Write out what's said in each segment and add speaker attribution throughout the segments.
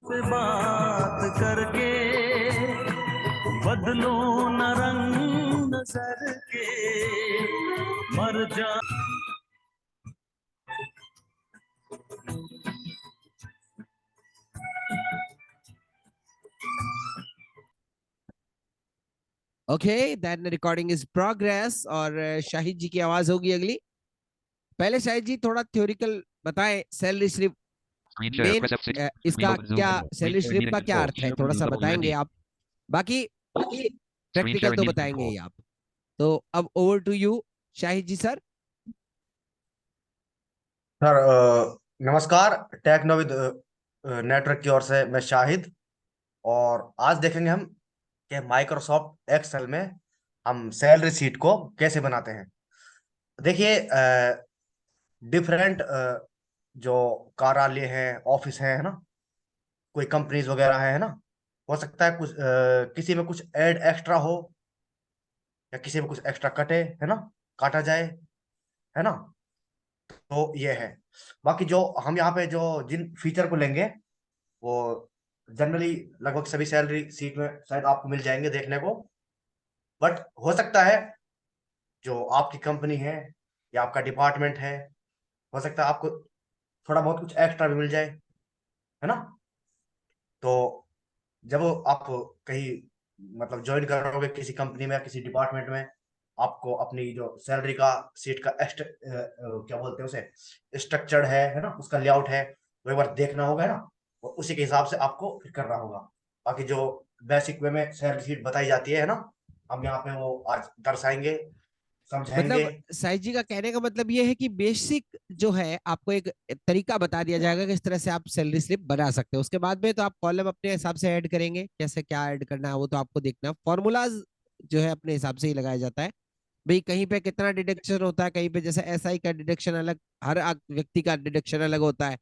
Speaker 1: से बात करके बदलो न रंग नजर के मर जा।
Speaker 2: Okay, then recording is progress. और शाहिद जी की आवाज होगी अगली। पहले शाहिद जी थोड़ा थ्योरिकल बताएं, सैलरी स्लिप मेन इसका क्या, सैलरी स्लिप का क्या अर्थ है, थोड़ा सा बताएंगे आप। बाकी प्रैक्टिकल तो बताएंगे ही आप। तो अब over to you Shahid ji sir.
Speaker 3: Sir नमस्कार। टेक्नोविद नेटवर्क की ओर से मैं शाहिद। और आज देखेंगे हम कि माइक्रोसॉफ्ट एक्सेल में हम सैलरी शीट को कैसे बनाते हैं। देखिए, डिफरेंट जो कार्यालय हैं, ऑफिस हैं, है ना, कोई कंपनीज वगैरह है ना। हो सकता है कुछ किसी में कुछ ऐड एक्स्ट्रा हो, या किसी में कुछ एक्स्ट्रा कटे, है ना, काटा जाए, है ना। तो ये है। बाकी जो हम यहाँ पे जो जिन फीचर को लेंगे वो जनरली लगभग सभी सैलरी सीट में शायद आपको मिल जाएंगे देखने को। बट हो सकता है जो आपकी कंपनी है या आपका डिपार्टमेंट है, हो सकता है आपको थोड़ा बहुत कुछ एक्स्ट्रा भी मिल जाए, है ना। तो जब आप कहीं मतलब ज्वाइन करोगे किसी कंपनी में या किसी डिपार्टमेंट में, आपको अपनी जो सैलरी का सीट का क्या बोलते हैं उसे, स्ट्रक्चर्ड है ना, उसका लेआउट है, वो एक बार देखना होगा, है ना। और उसी के हिसाब से आपको फिर करना होगा। बाकी जो बेसिक वे में सैलरी शीट बताई जाती है ना, हम यहाँ पे वो आज दर्शाएंगे, समझाएंगे।
Speaker 2: मतलब साई जी का कहने का मतलब ये है कि बेसिक जो है आपको एक तरीका बता दिया जाएगा कि इस तरह से आप सैलरी स्लिप बना सकते हो। उसके बाद में तो आप कॉलम अपने हिसाब से ऐड करेंगे, कैसे क्या ऐड करना है वो तो आपको देखना है। फॉर्मूलाज जो है अपने हिसाब से ही लगाया जाता है। भाई कहीं पे कितना डिडक्शन होता है, कहीं पे जैसे एसआई का डिडक्शन अलग, हर व्यक्ति का डिडक्शन अलग होता है।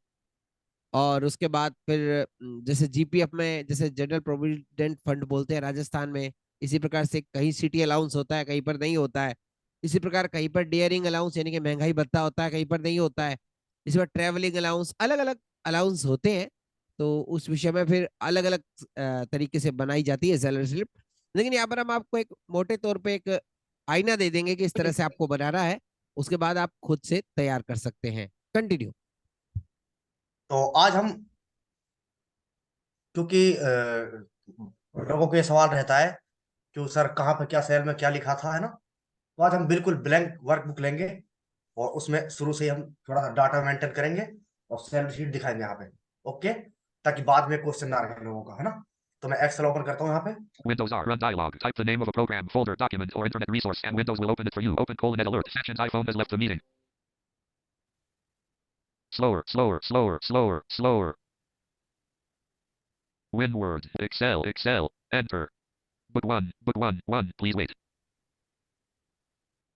Speaker 2: और उसके बाद फिर जैसे जीपीएफ में जैसे जनरल प्रोविडेंट फंड बोलते हैं राजस्थान में, इसी प्रकार से कहीं सिटी अलाउंस होता है, कहीं पर नहीं होता है। इसी प्रकार कहीं पर डियरिंग अलाउंस यानी कि महंगाई भत्ता होता है, कहीं पर नहीं होता है। इसी पर ट्रेवलिंग अलाउंस, अलग अलग अलाउंस होते हैं। तो उस विषय में फिर अलग अलग तरीके से बनाई जाती है सैलरी स्लिप। लेकिन यहाँ पर हम आपको एक मोटे तौर पे एक आईना दे देंगे कि इस तरह से आपको बनाना है। उसके बाद आप खुद से तैयार कर सकते हैं। कंटिन्यू।
Speaker 3: तो आज हम, क्योंकि लोगों को ये सवाल रहता है कि सर कहाँ पे क्या सेल में क्या लिखा था, है ना। तो आज हम बिल्कुल ब्लैंक वर्कबुक लेंगे और उसमें शुरू से ही हम थोड़ा सा डाटा मेंटेन करेंगे और सैलरी शीट दिखाएंगे यहाँ पे। ओके, ताकि बाद में क्वेश्चन ना रहे लोगों का, है ना। तो मैं एक्सेल ओपन करता हूँ यहाँ पे।
Speaker 4: Windows R. Run dialog. Type the name of a program, folder, document, or internet resource, and Windows will open it for you. Open colon alert. Sections iPhone has left the meeting. Slower, slower, slower, slower, slower. WinWord. Excel, Excel. Enter. Book 1, Book 1, 1. Please wait.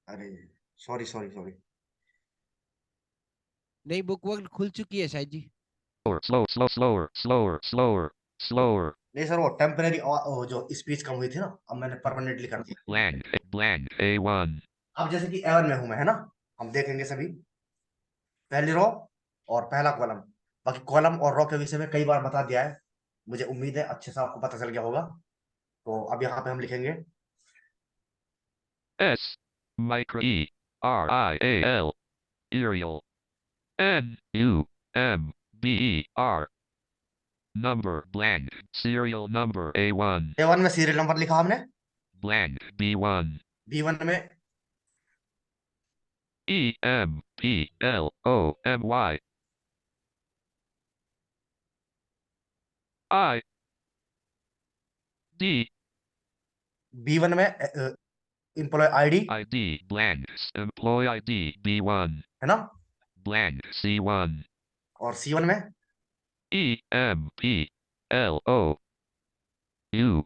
Speaker 3: अरे, sorry sorry sorry.
Speaker 2: नहीं, book work खुल चुकी है शायद जी।
Speaker 4: Slower, slow, slow, slower, slower, slower, slower.
Speaker 3: नहीं sir, वो temporary जो speech कम हुई थी ना, अब मैंने परमानेंटली कर दिया।
Speaker 4: Blank, blank, A1.
Speaker 3: अब जैसे कि एवन में हूं मैं, है ना, हम देखेंगे सभी पहली रो और पहला कॉलम। बाकी कॉलम और रो के विषय में कई बार बता दिया है, मुझे उम्मीद है अच्छे से आपको पता चल गया होगा। तो अब यहाँ पे हम लिखेंगे
Speaker 4: S. Micro E. R. I. A. L. Arial. N. U. M. B. E. R. Number blank. Serial number A1.
Speaker 3: A1 में सीरियल नंबर लिखा हमने,
Speaker 4: Blank B1.
Speaker 3: B1 में
Speaker 4: E. M. P. L. O. M. Y. I. D.
Speaker 3: B1 में employee ID,
Speaker 4: ID blank. Employee ID B1.
Speaker 3: है ना।
Speaker 4: Blank C1.
Speaker 3: और C1 में
Speaker 4: E. M. P. L. O. U.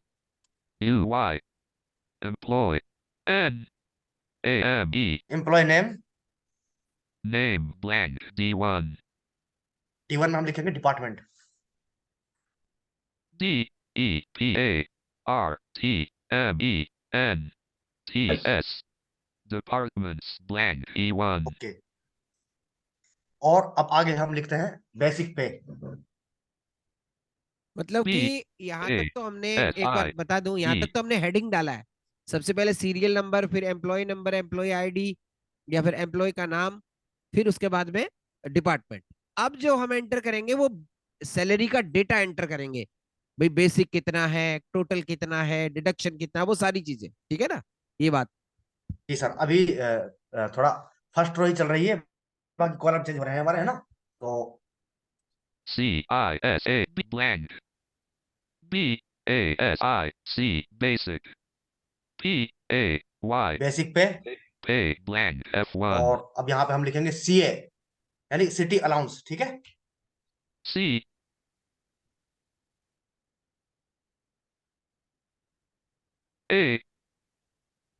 Speaker 4: U. Y. Employ. N. A. M. E.
Speaker 3: Employee name.
Speaker 4: Name blank D1.
Speaker 3: T1 में हम लिखेंगे department.
Speaker 4: D. E. P. A. R. T. M. E. N. T. S. Departments blank E1.
Speaker 3: Okay, और अब आगे हम लिखते हैं basic पे।
Speaker 2: मतलब
Speaker 4: B
Speaker 2: कि यहाँ
Speaker 4: A
Speaker 2: तक तो हमने,
Speaker 4: S
Speaker 2: एक बात
Speaker 4: I
Speaker 2: बता दूं, यहाँ तक
Speaker 4: E
Speaker 2: तो हमने हेडिंग डाला है। सबसे पहले सीरियल नंबर, फिर एम्प्लॉय नंबर, एम्प्लॉय आईडी, या फिर एम्प्लॉय का नाम, फिर उसके बाद में डिपार्टमेंट। अब जो हम एंटर करेंगे वो सैलरी का डेटा एंटर करेंगे। भाई बेसिक कितना है, टोटल कितना है, डिडक्शन कितना, वो सारी चीजें, ठीक है ना, ये बात।
Speaker 3: जी सर, अभी थोड़ा फर्स्ट रो ही चल रही है, बाकी कॉलम चेंज हो रहे हैं हमारे, है ना? तो
Speaker 4: C I S A B blank B A S I C basic P A Y
Speaker 3: basic पे,
Speaker 4: pay blank F1
Speaker 3: और अब यहाँ पे हम लिखेंगे सीए, यानी सिटी अलाउंस, ठीक है?
Speaker 4: C A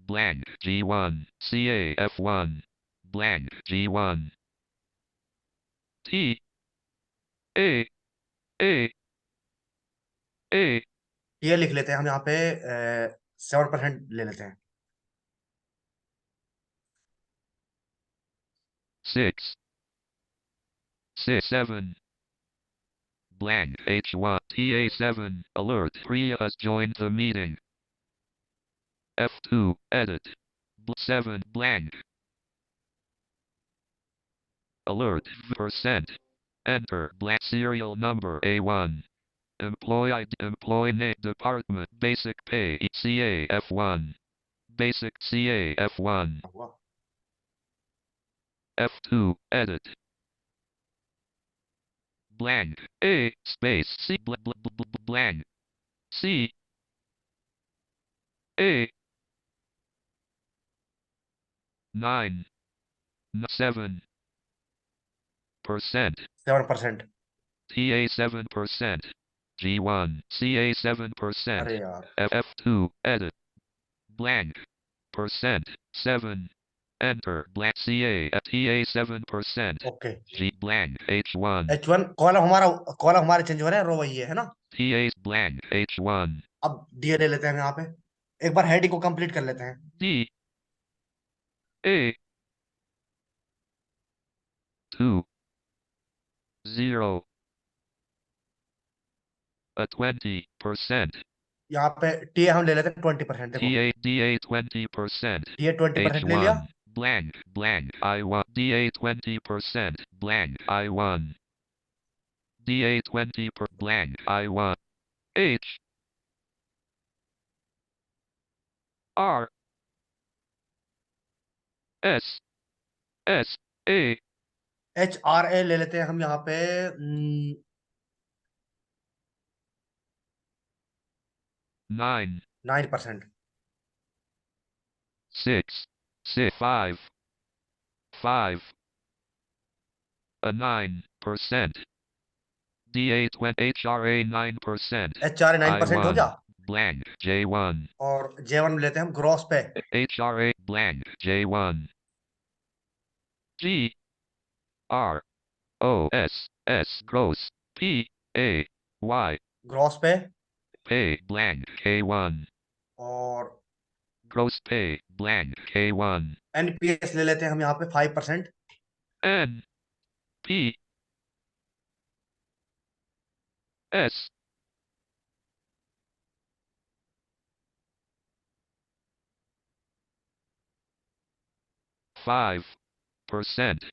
Speaker 4: blank G1 CA F1 blank G1 T A A A
Speaker 3: ये लिख लेते हैं हम यहाँ पे 7% ले लेते हैं।
Speaker 4: 6 6 7 blank H1 TA7 alert Priya has joined the meeting F2 edit 7 blank alert percent enter blank serial number A1 employee name department basic pay CA F1 basic CA F1
Speaker 3: हुआ।
Speaker 4: F2 edit blank A space C blank C A 9 7%
Speaker 3: 7%।
Speaker 4: TA 7% G1 CA 7%
Speaker 3: अरे यार,
Speaker 4: FF2 edit blank percent 7 enter blank CA at TA 7%
Speaker 3: okay.
Speaker 4: G blank H1
Speaker 3: H1 column हमारे change हो रहे हैं, रो वही है ना?
Speaker 4: TA blank H1
Speaker 3: अब डीए ले लेते हैं हम यहाँ पे, एक बार हेडिंग को कंप्लीट कर लेते हैं।
Speaker 4: D A 2 0 a 20%
Speaker 3: यहाँ पे टीए हम ले लेते हैं 20%, देखो
Speaker 4: TA DA 20%
Speaker 3: टीए 20% ले लिया।
Speaker 4: H1 blank blank I1 DA 20% blank I1 DA 20 per blank I1 H R S S A
Speaker 3: HRA ले लेते हैं हम यहाँ पे
Speaker 4: 9
Speaker 3: 9%।
Speaker 4: 6 6 5 5 a 9% DA 20 HRA 9%
Speaker 3: HRA 9% हो
Speaker 4: I1
Speaker 3: गया।
Speaker 4: blank J1
Speaker 3: और J1 लेते हैं हम ग्रॉस पे,
Speaker 4: HRA blank J1 G R O S S gross P A Y
Speaker 3: gross पे,
Speaker 4: pay blank K1
Speaker 3: और
Speaker 4: gross pay blank K1
Speaker 3: NPS ले लेते हैं हम यहाँ पे 5%।
Speaker 4: N P S 5%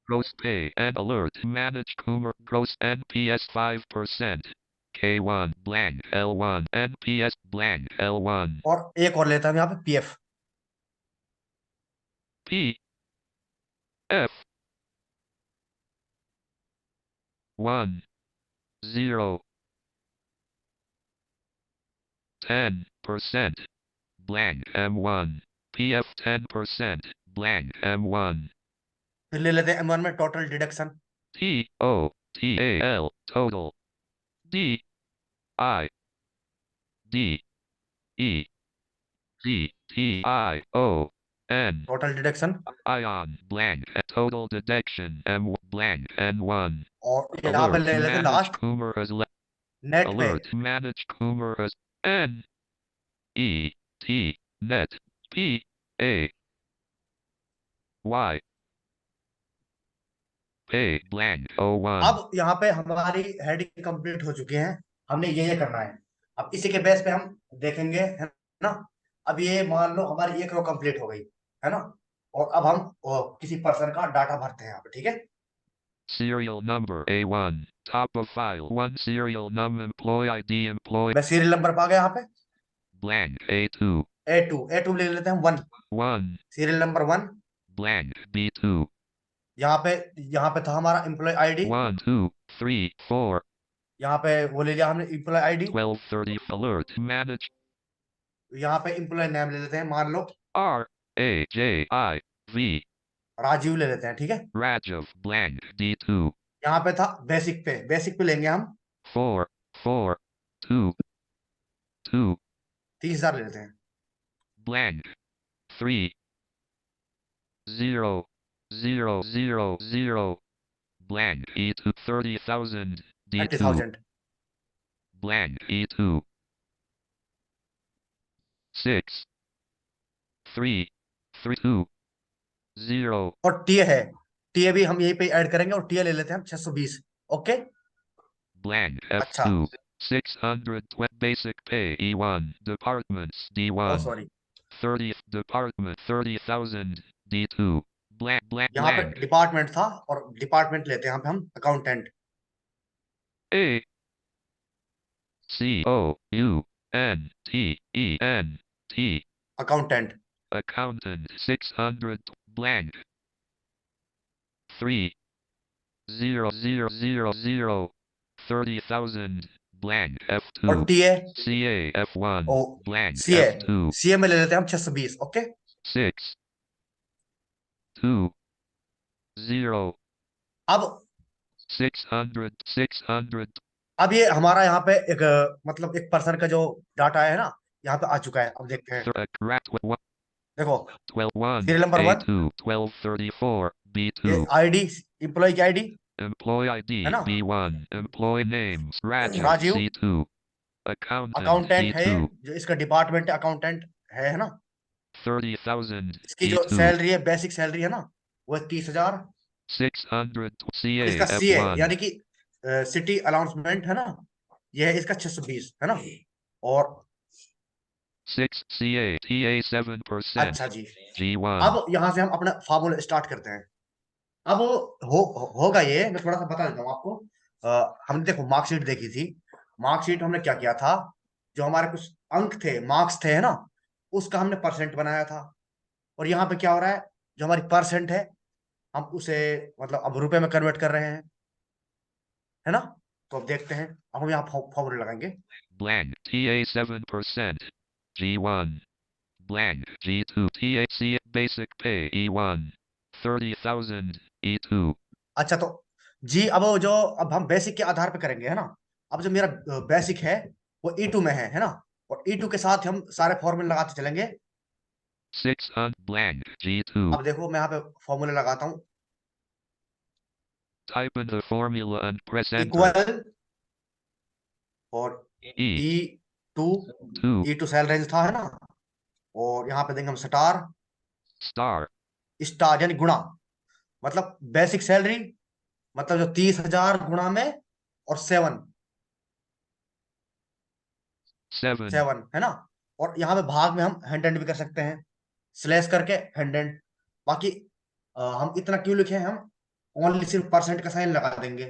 Speaker 4: gross pay and alert manage Coomer gross NPS 5% K1 blank L1 NPS blank L1
Speaker 3: और एक और लेते हैं हम यहाँ पे PF,
Speaker 4: P F 1 0 10% blank M1 PF 10% blank M1
Speaker 3: फिर ले लेते हैं M1 में total deduction,
Speaker 4: T O T A L total D I D E T T I O N
Speaker 3: total deduction,
Speaker 4: ion blank total deduction M blank N1
Speaker 3: और यहाँ पे
Speaker 4: alert
Speaker 3: ले लेते हैं
Speaker 4: manage
Speaker 3: last
Speaker 4: Coomer as
Speaker 3: net पे,
Speaker 4: alert manage Coomer as N E T net P A Y pay blank 01.
Speaker 3: अब यहाँ पे हमारी हेडिंग कंप्लीट हो चुकी है, हमने ये करना है। अब इसी के बेस पे हम देखेंगे, है ना। अब ये मान लो हमारी एक रो कंप्लीट हो गई, है ना। और अब हम किसी पर्सन का डाटा भरते हैं यहाँ पे, ठीक है।
Speaker 4: Serial number A1. Top of file 1. Serial num employee ID employee
Speaker 3: मैं सीरियल नंबर पा गया यहाँ पे,
Speaker 4: blank A2.
Speaker 3: A2 ले लेते हैं 1,
Speaker 4: 1
Speaker 3: सीरियल नंबर 1।
Speaker 4: blank B2.
Speaker 3: यहाँ पे था हमारा एम्प्लॉय आईडी,
Speaker 4: 1 2 3 4
Speaker 3: यहाँ पे वो ले लिया हमने एम्प्लॉय आईडी।
Speaker 4: 1230 alert manage
Speaker 3: यहाँ पे एम्प्लॉय नेम ले लेते हैं, मान लो
Speaker 4: R A J I V
Speaker 3: Rajiv ले लेते हैं, ठीक है।
Speaker 4: Rajiv blank D2.
Speaker 3: यहाँ पे था बेसिक पे लेंगे हम
Speaker 4: 4 4 2 2
Speaker 3: 30,000 ले लेते हैं।
Speaker 4: blank 3 0 0 0 0 blank E2 30,000 D2
Speaker 3: 30,000
Speaker 4: blank E2 6 3 3 2 0
Speaker 3: और टीए भी हम यहीं पे ऐड करेंगे, और टीए ले लेते हैं हम 620। ओके,
Speaker 4: blank
Speaker 3: अच्छा,
Speaker 4: F2 620 basic pay E1 departments
Speaker 3: ओ
Speaker 4: D1
Speaker 3: sorry,
Speaker 4: 30th department 30,000 D2 blank blank
Speaker 3: यहाँ पे
Speaker 4: blank
Speaker 3: डिपार्टमेंट था, और डिपार्टमेंट लेते हैं यहाँ पे हम accountant.
Speaker 4: A C O U N T E N T
Speaker 3: accountant
Speaker 4: accountant 600 blank 3 0 0 0 0 30,000 blank
Speaker 3: और
Speaker 4: F2
Speaker 3: टीए
Speaker 4: CA F1
Speaker 3: ओ
Speaker 4: blank
Speaker 3: सीए
Speaker 4: F2
Speaker 3: में ले लेते हैं हम 620। ओके,
Speaker 4: 6 2 0
Speaker 3: अब
Speaker 4: 600
Speaker 3: अब ये हमारा यहाँ पे एक मतलब एक पर्सन का जो डाटा है ना, यहाँ पे आ चुका है। अब देखते हैं, देखो
Speaker 4: 12 1
Speaker 3: सीरियल नंबर 1,
Speaker 4: A2 1234
Speaker 3: ये
Speaker 4: B2
Speaker 3: आईडी एम्प्लॉय की आईडी
Speaker 4: employee ID
Speaker 3: है ना,
Speaker 4: B1 employee names Rajiv
Speaker 3: Rajiv
Speaker 4: C2 accountant
Speaker 3: accountant है,
Speaker 4: D2
Speaker 3: जो इसका डिपार्टमेंट अकाउंटेंट है ना।
Speaker 4: 30,000
Speaker 3: इसकी जो
Speaker 4: E2
Speaker 3: सैलरी है, बेसिक सैलरी है ना, वो है 30,000।
Speaker 4: 600
Speaker 3: और
Speaker 4: CA
Speaker 3: इसका सीए
Speaker 4: F1
Speaker 3: यानी कि सिटी अनाउंसमेंट है ना, ये है इसका 620, है ना। और
Speaker 4: 6 CA TA 7%
Speaker 3: अच्छा जी,
Speaker 4: G1
Speaker 3: अब यहाँ से हम अपना फार्मूला स्टार्ट करते हैं। अब होगा ये, मैं थोड़ा सा बता देता हूँ आपको। हमने देखो मार्कशीट देखी थी, मार्कशीट हमने क्या किया था, जो हमारे कुछ अंक थे, मार्क्स थे, है ना, उसका हमने परसेंट बनाया था। और यहाँ पे क्या हो रहा है, जो हमारी परसेंट है, हम उसे मतलब अब रुपए में कन्वर्ट कर रहे हैं, है ना। तो अब देखते हैं, अब हम यहाँ फॉर्मूला लगाएंगे।
Speaker 4: blank TA 7% G1 blank G2 THC basic pay E1 30,000 E2
Speaker 3: अच्छा, तो जी अब हम बेसिक के आधार पे करेंगे, है ना। अब जो मेरा बेसिक है वो E2 में है ना। और E2 के साथ हम सारे फॉर्मूले लगाते चलेंगे।
Speaker 4: 600 blank G2
Speaker 3: अब देखो मैं यहाँ पे फॉर्मूले लगाता हूँ,
Speaker 4: type in the formula and press enter
Speaker 3: equal और
Speaker 4: E
Speaker 3: E2
Speaker 4: 2
Speaker 3: E2 cell range था, है ना। और यहाँ पे देंगे हम स्टार
Speaker 4: star
Speaker 3: स्टार यानी गुणा, मतलब बेसिक सैलरी, मतलब जो 30,000 गुणा में और 7
Speaker 4: 7
Speaker 3: है ना। और यहाँ पे भाग में हम हैंड भी कर सकते हैं, स्लैश करके हैंड। बाकी हम इतना क्यों लिखे हैं, हम ओनली सिर्फ परसेंट का साइन लगा देंगे।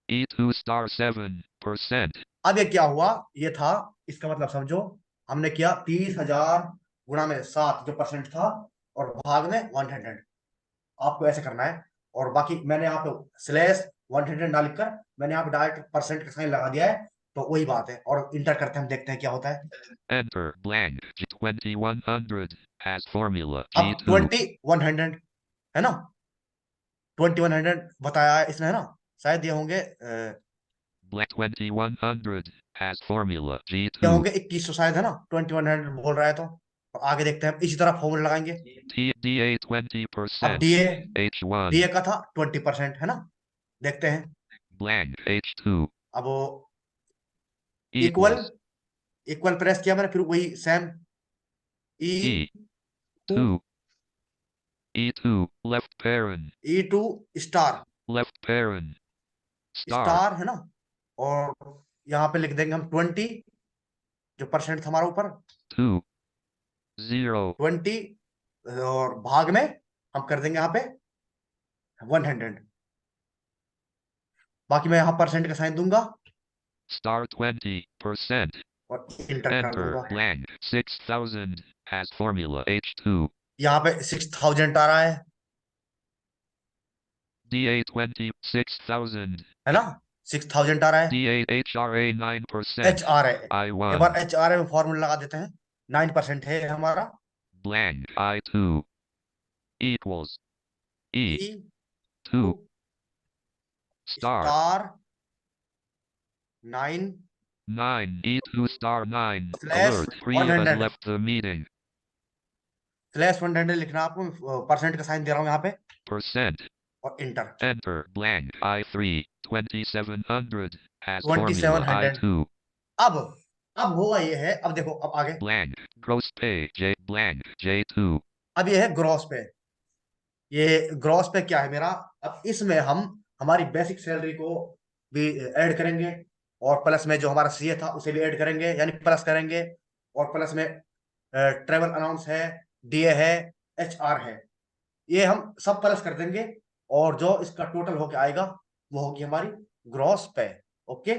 Speaker 4: E2 star 7%
Speaker 3: अब ये क्या हुआ, ये था, इसका मतलब समझो, हमने किया 30,000 गुणा में 7 जो परसेंट था, और भाग में 100। आपको ऐसे करना है। और बाकी मैंने यहाँ पे स्लैश 100 ना लिखकर मैंने यहाँ पे डायरेक्ट परसेंट का साइन लगा दिया है। तो वही बात है, और इंटर करते हम देखते हैं क्या होता है।
Speaker 4: enter blank G2100 has formula
Speaker 3: अब
Speaker 4: G2
Speaker 3: 2100 है ना, 2100 बताया है इसने, है ना। शायद ये होंगे
Speaker 4: blank 2100 has formula
Speaker 3: ये
Speaker 4: G2
Speaker 3: होंगे 2100 शायद, है ना। 2100 बोल रहा है, तो आगे देखते हैं, इसी तरह फॉर्मूला लगाएंगे।
Speaker 4: DA
Speaker 3: अब
Speaker 4: 20%
Speaker 3: डीए
Speaker 4: H1
Speaker 3: का था 20%, है ना। देखते हैं,
Speaker 4: blank H2
Speaker 3: अब वो इक्वल
Speaker 4: equals
Speaker 3: इक्वल प्रेस किया मैंने, फिर वही same
Speaker 4: E2
Speaker 3: E2
Speaker 4: E2, left parent,
Speaker 3: E2 star,
Speaker 4: left parent, star,
Speaker 3: star है ना, और यहाँ पे लिख देंगे हम 20, जो परसेंट था हमारा ऊपर
Speaker 4: 2, 0,
Speaker 3: 20, और भाग में हम कर देंगे यहाँ पे 100। बाकी मैं यहाँ परसेंट का साइन दूंगा
Speaker 4: star 20%,
Speaker 3: और इंटर कर
Speaker 4: enter,
Speaker 3: दूंगा।
Speaker 4: blank, 6000, as formula H2,
Speaker 3: यहाँ पे 6000 आ रहा है
Speaker 4: DA20, 6000,
Speaker 3: है ना, 6000 आ रहा है।
Speaker 4: D8 HRA 9%,
Speaker 3: एच आर है, एक
Speaker 4: I1,
Speaker 3: बार एच आर में फॉर्मूला लगा देते हैं, 9% है हमारा।
Speaker 4: blank, I2, equals, E2,
Speaker 3: E2
Speaker 4: star,
Speaker 3: star 9
Speaker 4: 9, E2 star 9,
Speaker 3: slash
Speaker 4: alert, Priya has
Speaker 3: 100,
Speaker 4: left the meeting,
Speaker 3: slash 100 लिखना है आपको, परसेंट का साइन दे रहा हूँ यहाँ पे
Speaker 4: percent,
Speaker 3: और inter.
Speaker 4: enter, blank, I3, 2700, as formula
Speaker 3: 2700
Speaker 4: I2,
Speaker 3: अब होगा ये है, अब देखो अब आगे,
Speaker 4: blank, gross pay, J, blank, J2,
Speaker 3: अब ये है ग्रॉस पे। ये ग्रॉस पे क्या है मेरा, अब इसमें हम हमारी बेसिक सैलरी को भी ऐड करेंगे, और प्लस में जो हमारा सीए था उसे भी ऐड करेंगे, यानी प्लस करेंगे, और प्लस में ट्रेवल अलाउंस है, डीए है, एचआर है, ये हम सब प्लस कर देंगे, और जो इसका टोटल होके आएगा वो होगी हमारी ग्रॉस पे। ओके,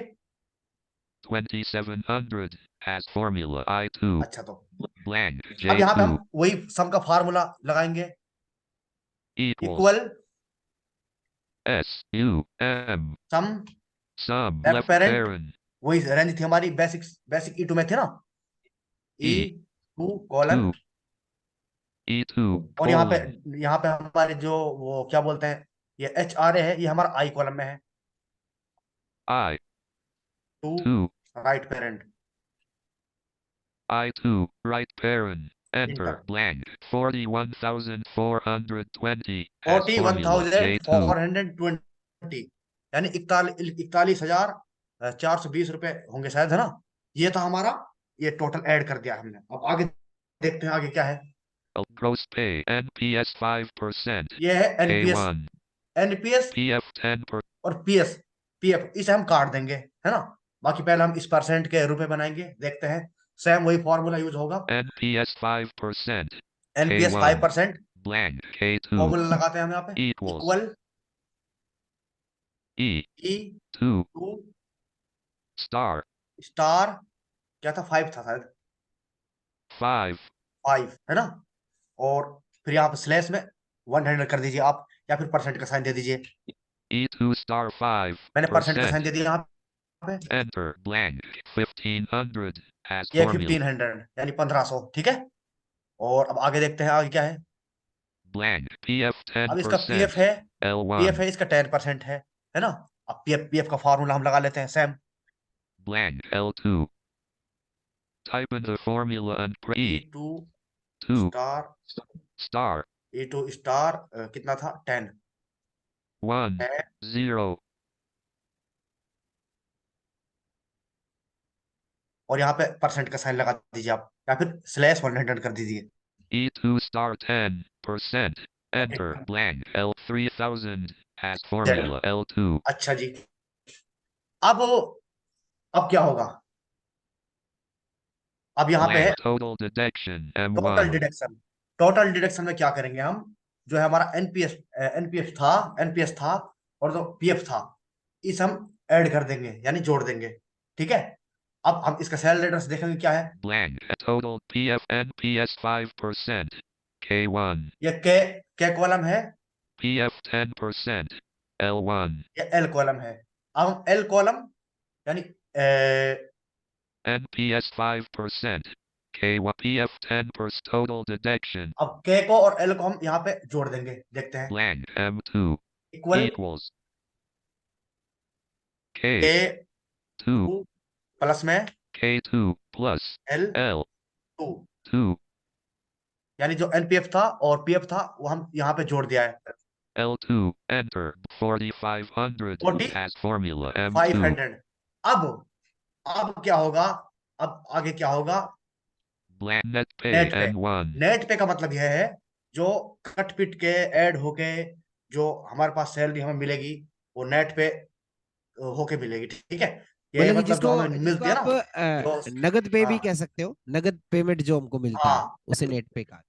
Speaker 4: 2700, as formula I2,
Speaker 3: अच्छा तो
Speaker 4: blank,
Speaker 3: अब यहाँ पे
Speaker 4: J2,
Speaker 3: हम वही सम का फार्मूला लगाएंगे,
Speaker 4: equals,
Speaker 3: इक्वल
Speaker 4: SUM,
Speaker 3: सम
Speaker 4: sum,
Speaker 3: left
Speaker 4: left
Speaker 3: parent,
Speaker 4: parent,
Speaker 3: वही रेंज थी हमारी बेसिक ई टू में थे ना, ई
Speaker 4: E,
Speaker 3: टू कॉलन,
Speaker 4: 2, E2,
Speaker 3: और
Speaker 4: colon,
Speaker 3: यहाँ पे हमारे जो वो क्या बोलते हैं, ये एच आर ए है, ये हमारा आई कॉलम में है,
Speaker 4: I,
Speaker 3: two
Speaker 4: 2,
Speaker 3: right parent,
Speaker 4: I2, right parent, enter,
Speaker 3: enter.
Speaker 4: blank, 41,420, as
Speaker 3: 41,420,
Speaker 4: formula
Speaker 3: यानी 41,420 रुपए होंगे शायद, है ना। ये था हमारा, ये टोटल ऐड कर दिया हमने। अब आगे देखते हैं आगे क्या है।
Speaker 4: J2, gross pay, NPS 5%,
Speaker 3: ये है एनपीएस,
Speaker 4: K1,
Speaker 3: एनपीएस
Speaker 4: PF 10%,
Speaker 3: और पीएस, पीएफ इसे हम काट देंगे, है ना। बाकी पहले हम इस परसेंट के रुपए बनाएंगे, देखते हैं। सेम वही फॉर्मूला यूज होगा,
Speaker 4: NPS 5%,
Speaker 3: NPS
Speaker 4: K1,
Speaker 3: 5%,
Speaker 4: blank, K2,
Speaker 3: formula लगाते हैं हम यहाँ पे,
Speaker 4: equals,
Speaker 3: equal
Speaker 4: E2,
Speaker 3: to
Speaker 4: star,
Speaker 3: star, क्या था, 5 था शायद,
Speaker 4: 5,
Speaker 3: 5 है ना, और फिर यहाँ पे स्लैश में 100 कर दीजिए आप, या फिर परसेंट का साइन दे दीजिए।
Speaker 4: E2 star
Speaker 3: मैंने परसेंट का साइन
Speaker 4: 5%,
Speaker 3: दे दिया यहाँ पे,
Speaker 4: enter, blank, 1500, as
Speaker 3: ये
Speaker 4: formula,
Speaker 3: 1500 यानी 1500, ठीक है। और अब आगे देखते हैं आगे क्या है।
Speaker 4: blank, PF
Speaker 3: अब इसका पीएफ
Speaker 4: 10%,
Speaker 3: है,
Speaker 4: L1,
Speaker 3: पीएफ है इसका 10% है ना। अब पीएफ का फॉर्मूला हम लगा लेते हैं, same
Speaker 4: blank, L2, type in the formula and
Speaker 3: E2
Speaker 4: 2
Speaker 3: star,
Speaker 4: star
Speaker 3: E2 star कितना था, 10
Speaker 4: 1
Speaker 3: है,
Speaker 4: 0
Speaker 3: और यहाँ पे परसेंट का साइन लगा दीजिए आप, या फिर स्लैश 100 कर दीजिए।
Speaker 4: E2 star 10%, enter, blank, L3000, as formula L2,
Speaker 3: अच्छा जी, अब क्या होगा, अब यहाँ पे है
Speaker 4: blank, total deduction
Speaker 3: total
Speaker 4: M1,
Speaker 3: deduction. Total deduction में क्या करेंगे हम, जो है हमारा एनपीएस था और जो पीएफ था, इस हम ऐड कर देंगे, यानी जोड़ देंगे, ठीक है। अब हम इसका सेल रेटर्स देखेंगे क्या है।
Speaker 4: blank, total PF NPS 5%, K1,
Speaker 3: ये के कॉलम है,
Speaker 4: PF 10%, L1,
Speaker 3: ये एल कॉलम है। अब हम एल कॉलम यानी
Speaker 4: NPS 5%, K1, PF 10%, total deduction,
Speaker 3: अब के को और एल को हम यहाँ पे जोड़ देंगे, देखते हैं।
Speaker 4: blank, M2,
Speaker 3: इक्वल
Speaker 4: equals,
Speaker 3: के
Speaker 4: K2,
Speaker 3: प्लस में
Speaker 4: K2 plus
Speaker 3: एल
Speaker 4: L2,
Speaker 3: 2, यानी जो एनपीएफ था और पीएफ था वो हम यहाँ पे जोड़ दिया है,
Speaker 4: L2, enter, 4500,
Speaker 3: 40,
Speaker 4: as formula M2,
Speaker 3: 500। अब क्या होगा, अब आगे क्या होगा,
Speaker 4: blank, net pay
Speaker 3: नेट पे।
Speaker 4: N1,
Speaker 3: नेट पे का मतलब यह है, जो कट पिट के ऐड होके जो हमारे पास सैलरी हमें मिलेगी वो नेट पे होके मिलेगी, ठीक है। ये
Speaker 2: मतलब कि
Speaker 3: मतलब जो हमें
Speaker 2: जिसको
Speaker 3: मिलती है
Speaker 2: आप
Speaker 3: ना, जो
Speaker 2: नगद पे भी
Speaker 3: हाँ
Speaker 2: कह सकते हो, नगद पेमेंट जो हमको मिलता है
Speaker 3: हाँ
Speaker 2: उसे नेट पे का।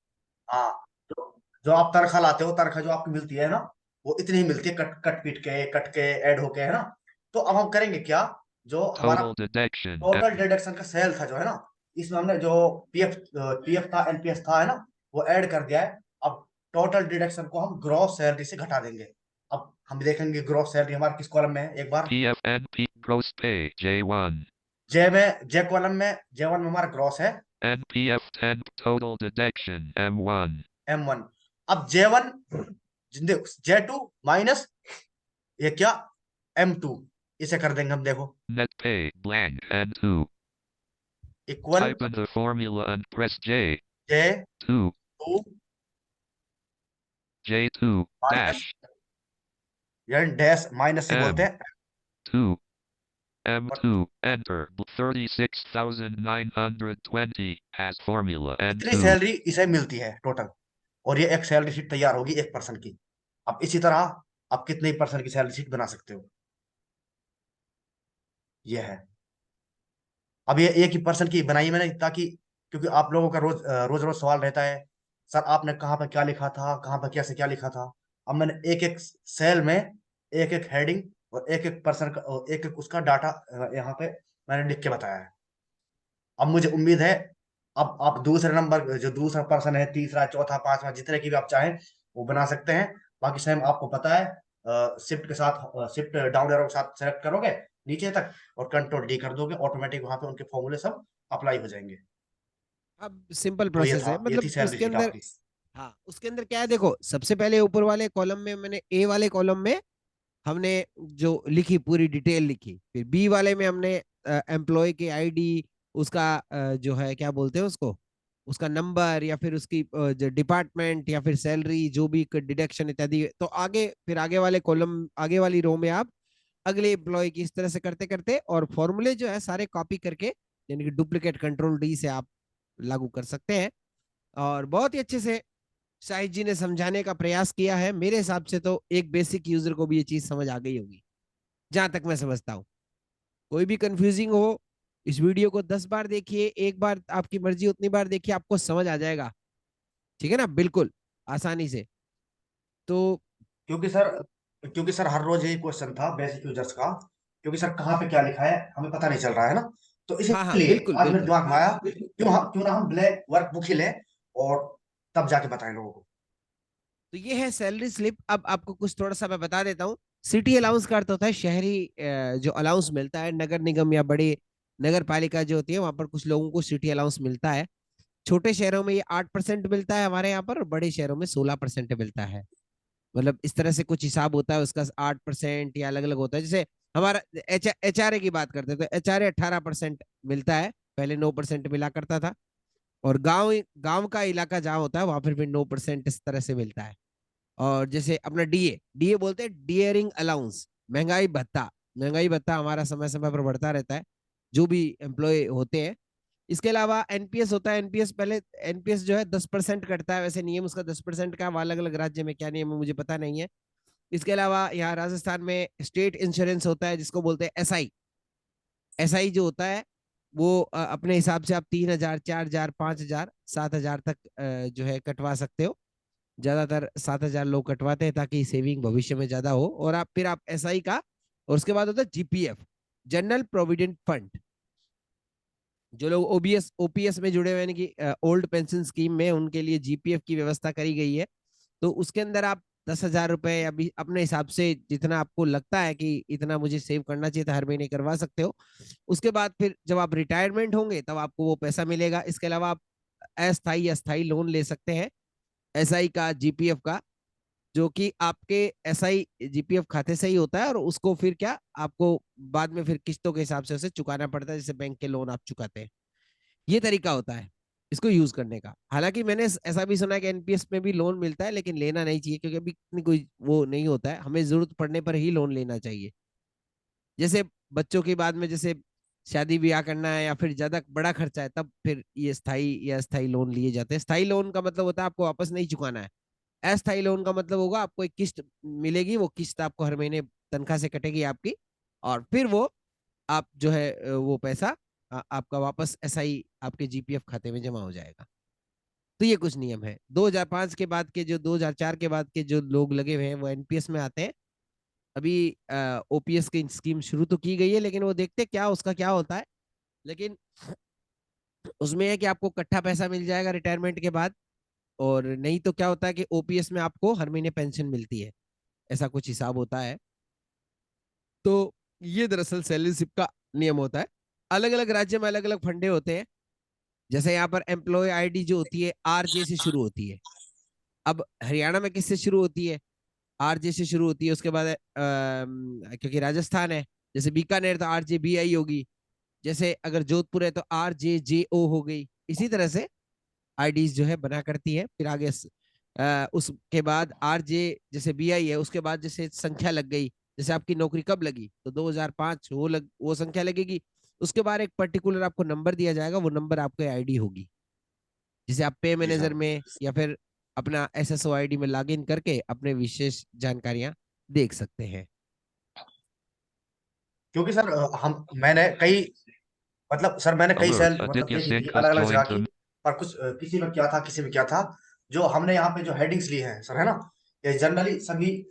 Speaker 3: हाँ, जो आप तनख्वाह लाते हो, तनख्वाह जो आपकी मिलती है ना, वो इतनी ही मिलती है, कट कट पीट के, कट के ऐड होके, है ना। तो अब हम करेंगे क्या, जो हमारा
Speaker 4: Total deduction.
Speaker 3: टोटल डिडक्शन का सेल था जो है ना, इसमें हमने जो पीएफ था, एनपीएस था, है ना, वो ऐड कर दिया है। अब टोटल डिडक्शन को हम ग्रॉस सैलरी से घटा देंगे। अब हम देखेंगे ग्रॉस सैलरी हमारे किस कॉलम में है एक बार।
Speaker 4: PFNP gross pay J1.
Speaker 3: जे कॉलम में, J1 में हमारा ग्रॉस है
Speaker 4: NPF 10 total deduction M1.
Speaker 3: M1। अब J1, J2 माइनस ये क्या, M2, इसे कर देंगे हम, देखो,
Speaker 4: Net pay blank N2.
Speaker 3: Equal
Speaker 4: Type in the formula and press J2
Speaker 3: J2
Speaker 4: J2
Speaker 3: minus,
Speaker 4: dash
Speaker 3: यानी डैश माइनस से बोलते हैं।
Speaker 4: M2
Speaker 3: और
Speaker 4: M2 enter 36,920 has formula
Speaker 3: इतनी
Speaker 4: N2.
Speaker 3: सैलरी इसे मिलती है टोटल, और ये एक सैलरी शीट तैयार होगी एक पर्सन की। अब इसी तरह आप कितने पर्सन की सैलरी शीट बना सकते हो, ये है। अब ये एक ही पर्सन की बनाई मैंने, ताकि क्योंकि आप लोगों का रोज रोज रोज सवाल रहता है, सर आपने कहाँ पर क्या लिखा था, कहाँ पर कैसे क्या लिखा था। अब मैंने एक एक सेल में एक एक हेडिंग और एक एक पर्सन का, एक एक उसका डाटा यहाँ पे मैंने लिख के बताया है। अब मुझे उम्मीद है अब आप दूसरे नंबर, जो दूसरा पर्सन है, तीसरा, चौथा, पांचवा, जितने की भी आप चाहें वो बना सकते हैं। बाकी सेम आपको पता है, शिफ्ट के साथ, शिफ्ट डाउन एरो के साथ सेलेक्ट करोगे नीचे तक और कंट्रोल डी कर दोगे, ऑटोमेटिक वहां पे उनके फॉर्मूले सब अप्लाई हो जाएंगे।
Speaker 2: अब सिंपल
Speaker 3: तो ये
Speaker 2: प्रोसेस है,
Speaker 3: था, ये थी
Speaker 2: मतलब
Speaker 3: सैलरी
Speaker 2: उसके
Speaker 3: शीट
Speaker 2: अंदर,
Speaker 3: आपकी।
Speaker 2: हाँ उसके अंदर क्या है, देखो सबसे पहले ऊपर वाले कॉलम में मैंने ए वाले कॉलम में हमने जो लिखी पूरी डिटेल लिखी, फिर बी वाले में हमने एम्प्लॉय की आईडी, उसका जो है क्या बोलते हैं उसको, उसका नंबर या फिर उसकी जो डिपार्टमेंट या फिर सैलरी जो भी डिडक्शन इत्यादि। तो आगे फिर आगे वाले कॉलम, आगे वाली रो में आप अगले एम्प्लॉय की इस तरह से करते करते और फॉर्मूले जो है सारे कॉपी करके, यानी कि डुप्लीकेट कंट्रोल डी से आप लागू कर सकते हैं। और बहुत ही अच्छे से शाहिद जी ने समझाने का प्रयास किया है। मेरे हिसाब से तो एक बेसिक यूजर को भी ये चीज समझ आ गई होगी, जहां तक मैं समझता हूँ। कोई भी कंफ्यूजिंग हो, इस वीडियो को 10 बार देखिए, एक बार आपकी मर्जी उतनी बार देखिए, आपको समझ आ जाएगा, ठीक है ना, बिल्कुल आसानी से। तो
Speaker 3: क्योंकि सर क्योंकि सर हर रोज यही क्वेश्चन था बेसिक यूजर्स का, क्योंकि सर कहाँ पे क्या लिखा है हमें पता नहीं चल रहा है ना। तो
Speaker 2: हाँ हाँ,
Speaker 3: इसलिए
Speaker 2: बिल्कुल
Speaker 3: आज मेरे
Speaker 2: बिल्कुल।
Speaker 3: दिमाग में आया, क्यों ना हम ब्लैक वर्क बुक ही लें और तब जाके बताएं लोगों को।
Speaker 2: तो ये है सैलरी स्लिप। अब आपको कुछ थोड़ा सा मैं बता देता हूँ। सिटी अलाउंस का अर्थ होता है शहरी जो अलाउंस मिलता है, नगर निगम या बड़े नगर पालिका जो होती है वहां पर कुछ लोगों को सिटी अलाउंस मिलता है। छोटे शहरों में ये 8% मिलता है हमारे यहाँ पर, और बड़े शहरों में 16% मिलता है। मतलब इस तरह से कुछ हिसाब होता है उसका, 8% या अलग अलग होता है। जैसे हमारा एचआरए की बात करते हैं तो एचआरए 18% मिलता है, पहले 9% मिला करता था। और गांव गांव का इलाका जहाँ होता है वहां पर फिर 9% इस तरह से मिलता है। और जैसे अपना डीए, डीए बोलते हैं डियरिंग अलाउंस, महंगाई भत्ता। महंगाई भत्ता हमारा समय समय पर बढ़ता रहता है जो भी एम्प्लॉय होते हैं। इसके अलावा एनपीएस होता है। एनपीएस पहले, एनपीएस जो है 10% कटता है, वैसे नियम उसका 10% का, अलग अलग राज्य में क्या नियम है मुझे पता नहीं है। इसके अलावा यहाँ राजस्थान में स्टेट इंश्योरेंस होता है जिसको बोलते हैं एसआई। एसआई जो होता है वो अपने हिसाब से आप 3,000, 4,000, 5,000, 7,000 तक जो है कटवा सकते हो। ज्यादातर 7,000 लोग कटवाते हैं ताकि सेविंग भविष्य में ज्यादा हो। और आप फिर आप एसआई का, और उसके बाद होता है जीपीएफ, जनरल प्रोविडेंट फंड। जो लोग ओबीएस ओपीएस में जुड़े हुए हैं, कि ओल्ड पेंशन स्कीम में, उनके लिए जीपीएफ की व्यवस्था करी गई है। तो उसके अंदर आप 10,000 रुपए या भी अपने हिसाब से जितना आपको लगता है कि इतना मुझे सेव करना चाहिए था, हर महीने करवा सकते हो। उसके बाद फिर जब आप रिटायरमेंट होंगे तब आपको वो पैसा मिलेगा। इसके अलावा आप अस्थाई अस्थाई लोन ले सकते हैं, एसआई का, जीपीएफ का, जो कि आपके एसआई जीपीएफ खाते से ही होता है, और उसको फिर क्या आपको बाद में फिर किस्तों के हिसाब से उसे चुकाना पड़ता है, जैसे बैंक के लोन आप चुकाते हैं। ये तरीका होता है इसको यूज करने का। हालांकि मैंने ऐसा भी सुना है कि एनपीएस में भी लोन मिलता है, लेकिन लेना नहीं चाहिए क्योंकि अभी इतनी कोई वो नहीं होता है, हमें जरूरत पड़ने पर ही लोन लेना चाहिए। जैसे बच्चों के बाद में, जैसे शादी ब्याह करना है या फिर ज्यादा बड़ा खर्चा है, तब फिर ये स्थाई या अस्थाई लोन लिए जाते हैं। स्थाई लोन का मतलब होता है आपको वापस नहीं चुकाना है। अस्थाई लोन का मतलब होगा आपको एक किस्त मिलेगी, वो किस्त आपको हर महीने तनख्वाह से कटेगी आपकी, और फिर वो आप जो है वो पैसा आपका वापस एसआई आपके जीपीएफ खाते में जमा हो जाएगा। तो ये कुछ नियम है। 2005 के बाद के जो 2004 के बाद के जो लोग लगे हुए हैं वो एनपीएस में आते हैं। अभी ओपीएस की स्कीम शुरू तो की गई है, लेकिन वो देखते क्या उसका क्या होता है। लेकिन उसमें है कि आपको इकट्ठा पैसा मिल जाएगा रिटायरमेंट के बाद, और नहीं तो क्या होता है कि ओपीएस में आपको हर महीने पेंशन मिलती है, ऐसा कुछ हिसाब होता है। तो ये दरअसल सैलरी स्लिप का नियम होता है। अलग अलग राज्य में अलग अलग फंडे होते हैं। जैसे यहाँ पर एम्प्लॉय आईडी जो होती है आरजे से शुरू होती है। अब हरियाणा में किससे शुरू होती है? आरजे से शुरू होती है। उसके बाद क्योंकि राजस्थान है, जैसे बीकानेर तो आरजे बी आई होगी। जैसे अगर जोधपुर है तो आर जे जे ओ हो गई। इसी तरह से आईडीज जो है बना करती है। फिर आगे उसके बाद आर जे जैसे बी आई है, उसके बाद जैसे संख्या लग गई, जैसे आपकी नौकरी कब लगी तो 2005 वो संख्या लगेगी। उसके बाद एक पर्टिकुलर आपको नंबर दिया जाएगा, वो नंबर आपको आईडी होगी, जिसे आप पे
Speaker 3: जी
Speaker 2: मैनेजर
Speaker 3: सर।
Speaker 2: में या फिर अपना एसएसओ आईडी में लॉगिन करके अपने विशेष जानकारियां देख सकते हैं।
Speaker 3: क्योंकि सर मैंने कई मतलब सर मैंने कई
Speaker 4: Alert.
Speaker 3: सेल मतलब
Speaker 4: Aditya
Speaker 3: देखी थी
Speaker 4: Sinkus
Speaker 3: अलग अलग जगह
Speaker 4: joined
Speaker 3: की।
Speaker 4: the
Speaker 3: पर कुछ किसी में क्या था, किसी में क्या था। जो हमने यहाँ पे जो हेडिंग्स ली हैं सर, है ना, ये जनरली सभी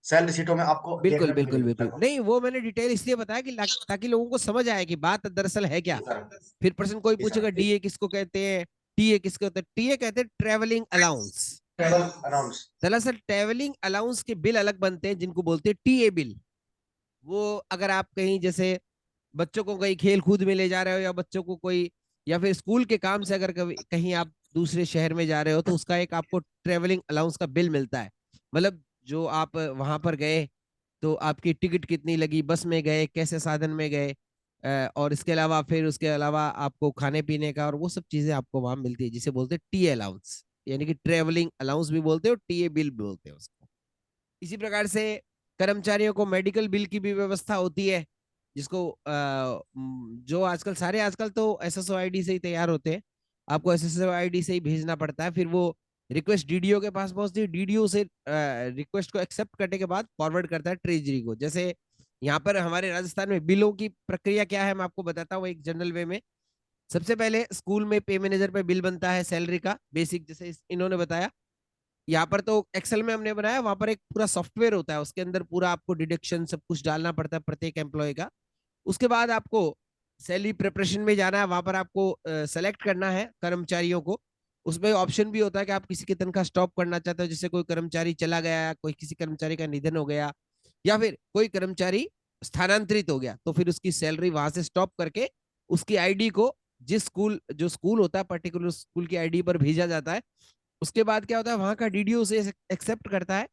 Speaker 3: सेल रिसीटों में आपको
Speaker 2: बिल्कुल
Speaker 3: देखने को
Speaker 2: बिल्कुल
Speaker 3: मिलेगी
Speaker 2: बिल्कुल,
Speaker 3: लगभग।
Speaker 2: नहीं वो मैंने डिटेल इसलिए बताया कि ताकि लोगों को समझ आए कि बात दरअसल है क्या।
Speaker 3: जी सर।
Speaker 2: फिर प्रश्न कोई
Speaker 3: जी
Speaker 2: पूछेगा
Speaker 3: सर।
Speaker 2: डीए किसको कहते हैं, टीए किसको कहते हैं? टीए कहते हैं ट्रेवलिंग अलाउंस।
Speaker 3: Travel announce.
Speaker 2: दरअसल ट्रेवलिंग अलाउंस के बिल अलग बनते हैं जिनको बोलते हैं टीए बिल। वो अगर आप कहीं जैसे बच्चों को कहीं खेल कूद में ले जा रहे हो, या बच्चों को कोई, या फिर स्कूल के काम से अगर कभी कहीं आप दूसरे शहर में जा रहे हो, तो उसका एक आपको ट्रेवलिंग अलाउंस का बिल मिलता है। मतलब जो आप वहां पर गए तो आपकी टिकट कितनी लगी, बस में गए, कैसे साधन में गए, और इसके अलावा फिर उसके अलावा आपको खाने पीने का और वो सब चीजें आपको वहां मिलती है, जिसे बोलते हैं टीए अलाउंस। यानी कि ट्रेवलिंग अलाउंस भी बोलते हैं और टीए बिल भी बोलते हैं उसको। इसी प्रकार से कर्मचारियों को मेडिकल बिल की भी व्यवस्था होती है, जिसको जो आजकल तो एसएसओ आईडी से ही तैयार होते हैं। आपको एसएसओ आईडी से ही भेजना पड़ता है, फिर वो रिक्वेस्ट डीडीओ के पास पहुंचती है, डीडीओ से रिक्वेस्ट को एक्सेप्ट करने के बाद फॉरवर्ड करता है ट्रेजरी को। जैसे यहाँ पर हमारे राजस्थान में बिलों की प्रक्रिया क्या है मैं आपको बताता हूँ एक जनरल वे में। सबसे पहले स्कूल में पे मैनेजर पे बिल बनता है सैलरी का बेसिक, जैसे इन्होंने बताया। यहाँ पर तो एक्सेल में हमने बनाया, वहां पर एक पूरा सॉफ्टवेयर होता है, उसके अंदर पूरा आपको डिडक्शन सब कुछ डालना पड़ता है प्रत्येक एम्प्लॉय का। उसके बाद आपको सैलरी प्रिपरेशन में जाना है, वहां पर आपको सेलेक्ट करना है कर्मचारियों को। उसमें ऑप्शन भी होता है कि आप किसी की तनख्वाह स्टॉप करना चाहते हो, जैसे कोई कर्मचारी चला गया, कोई किसी कर्मचारी का निधन हो गया, या फिर कोई कर्मचारी स्थानांतरित हो गया, तो फिर उसकी सैलरी वहां से स्टॉप करके उसकी आईडी को जिस स्कूल जो स्कूल होता है पर्टिकुलर स्कूल की आईडी पर भेजा जाता है। उसके बाद क्या होता है, वहां का डीडीओ उसे एक्सेप्ट करता है।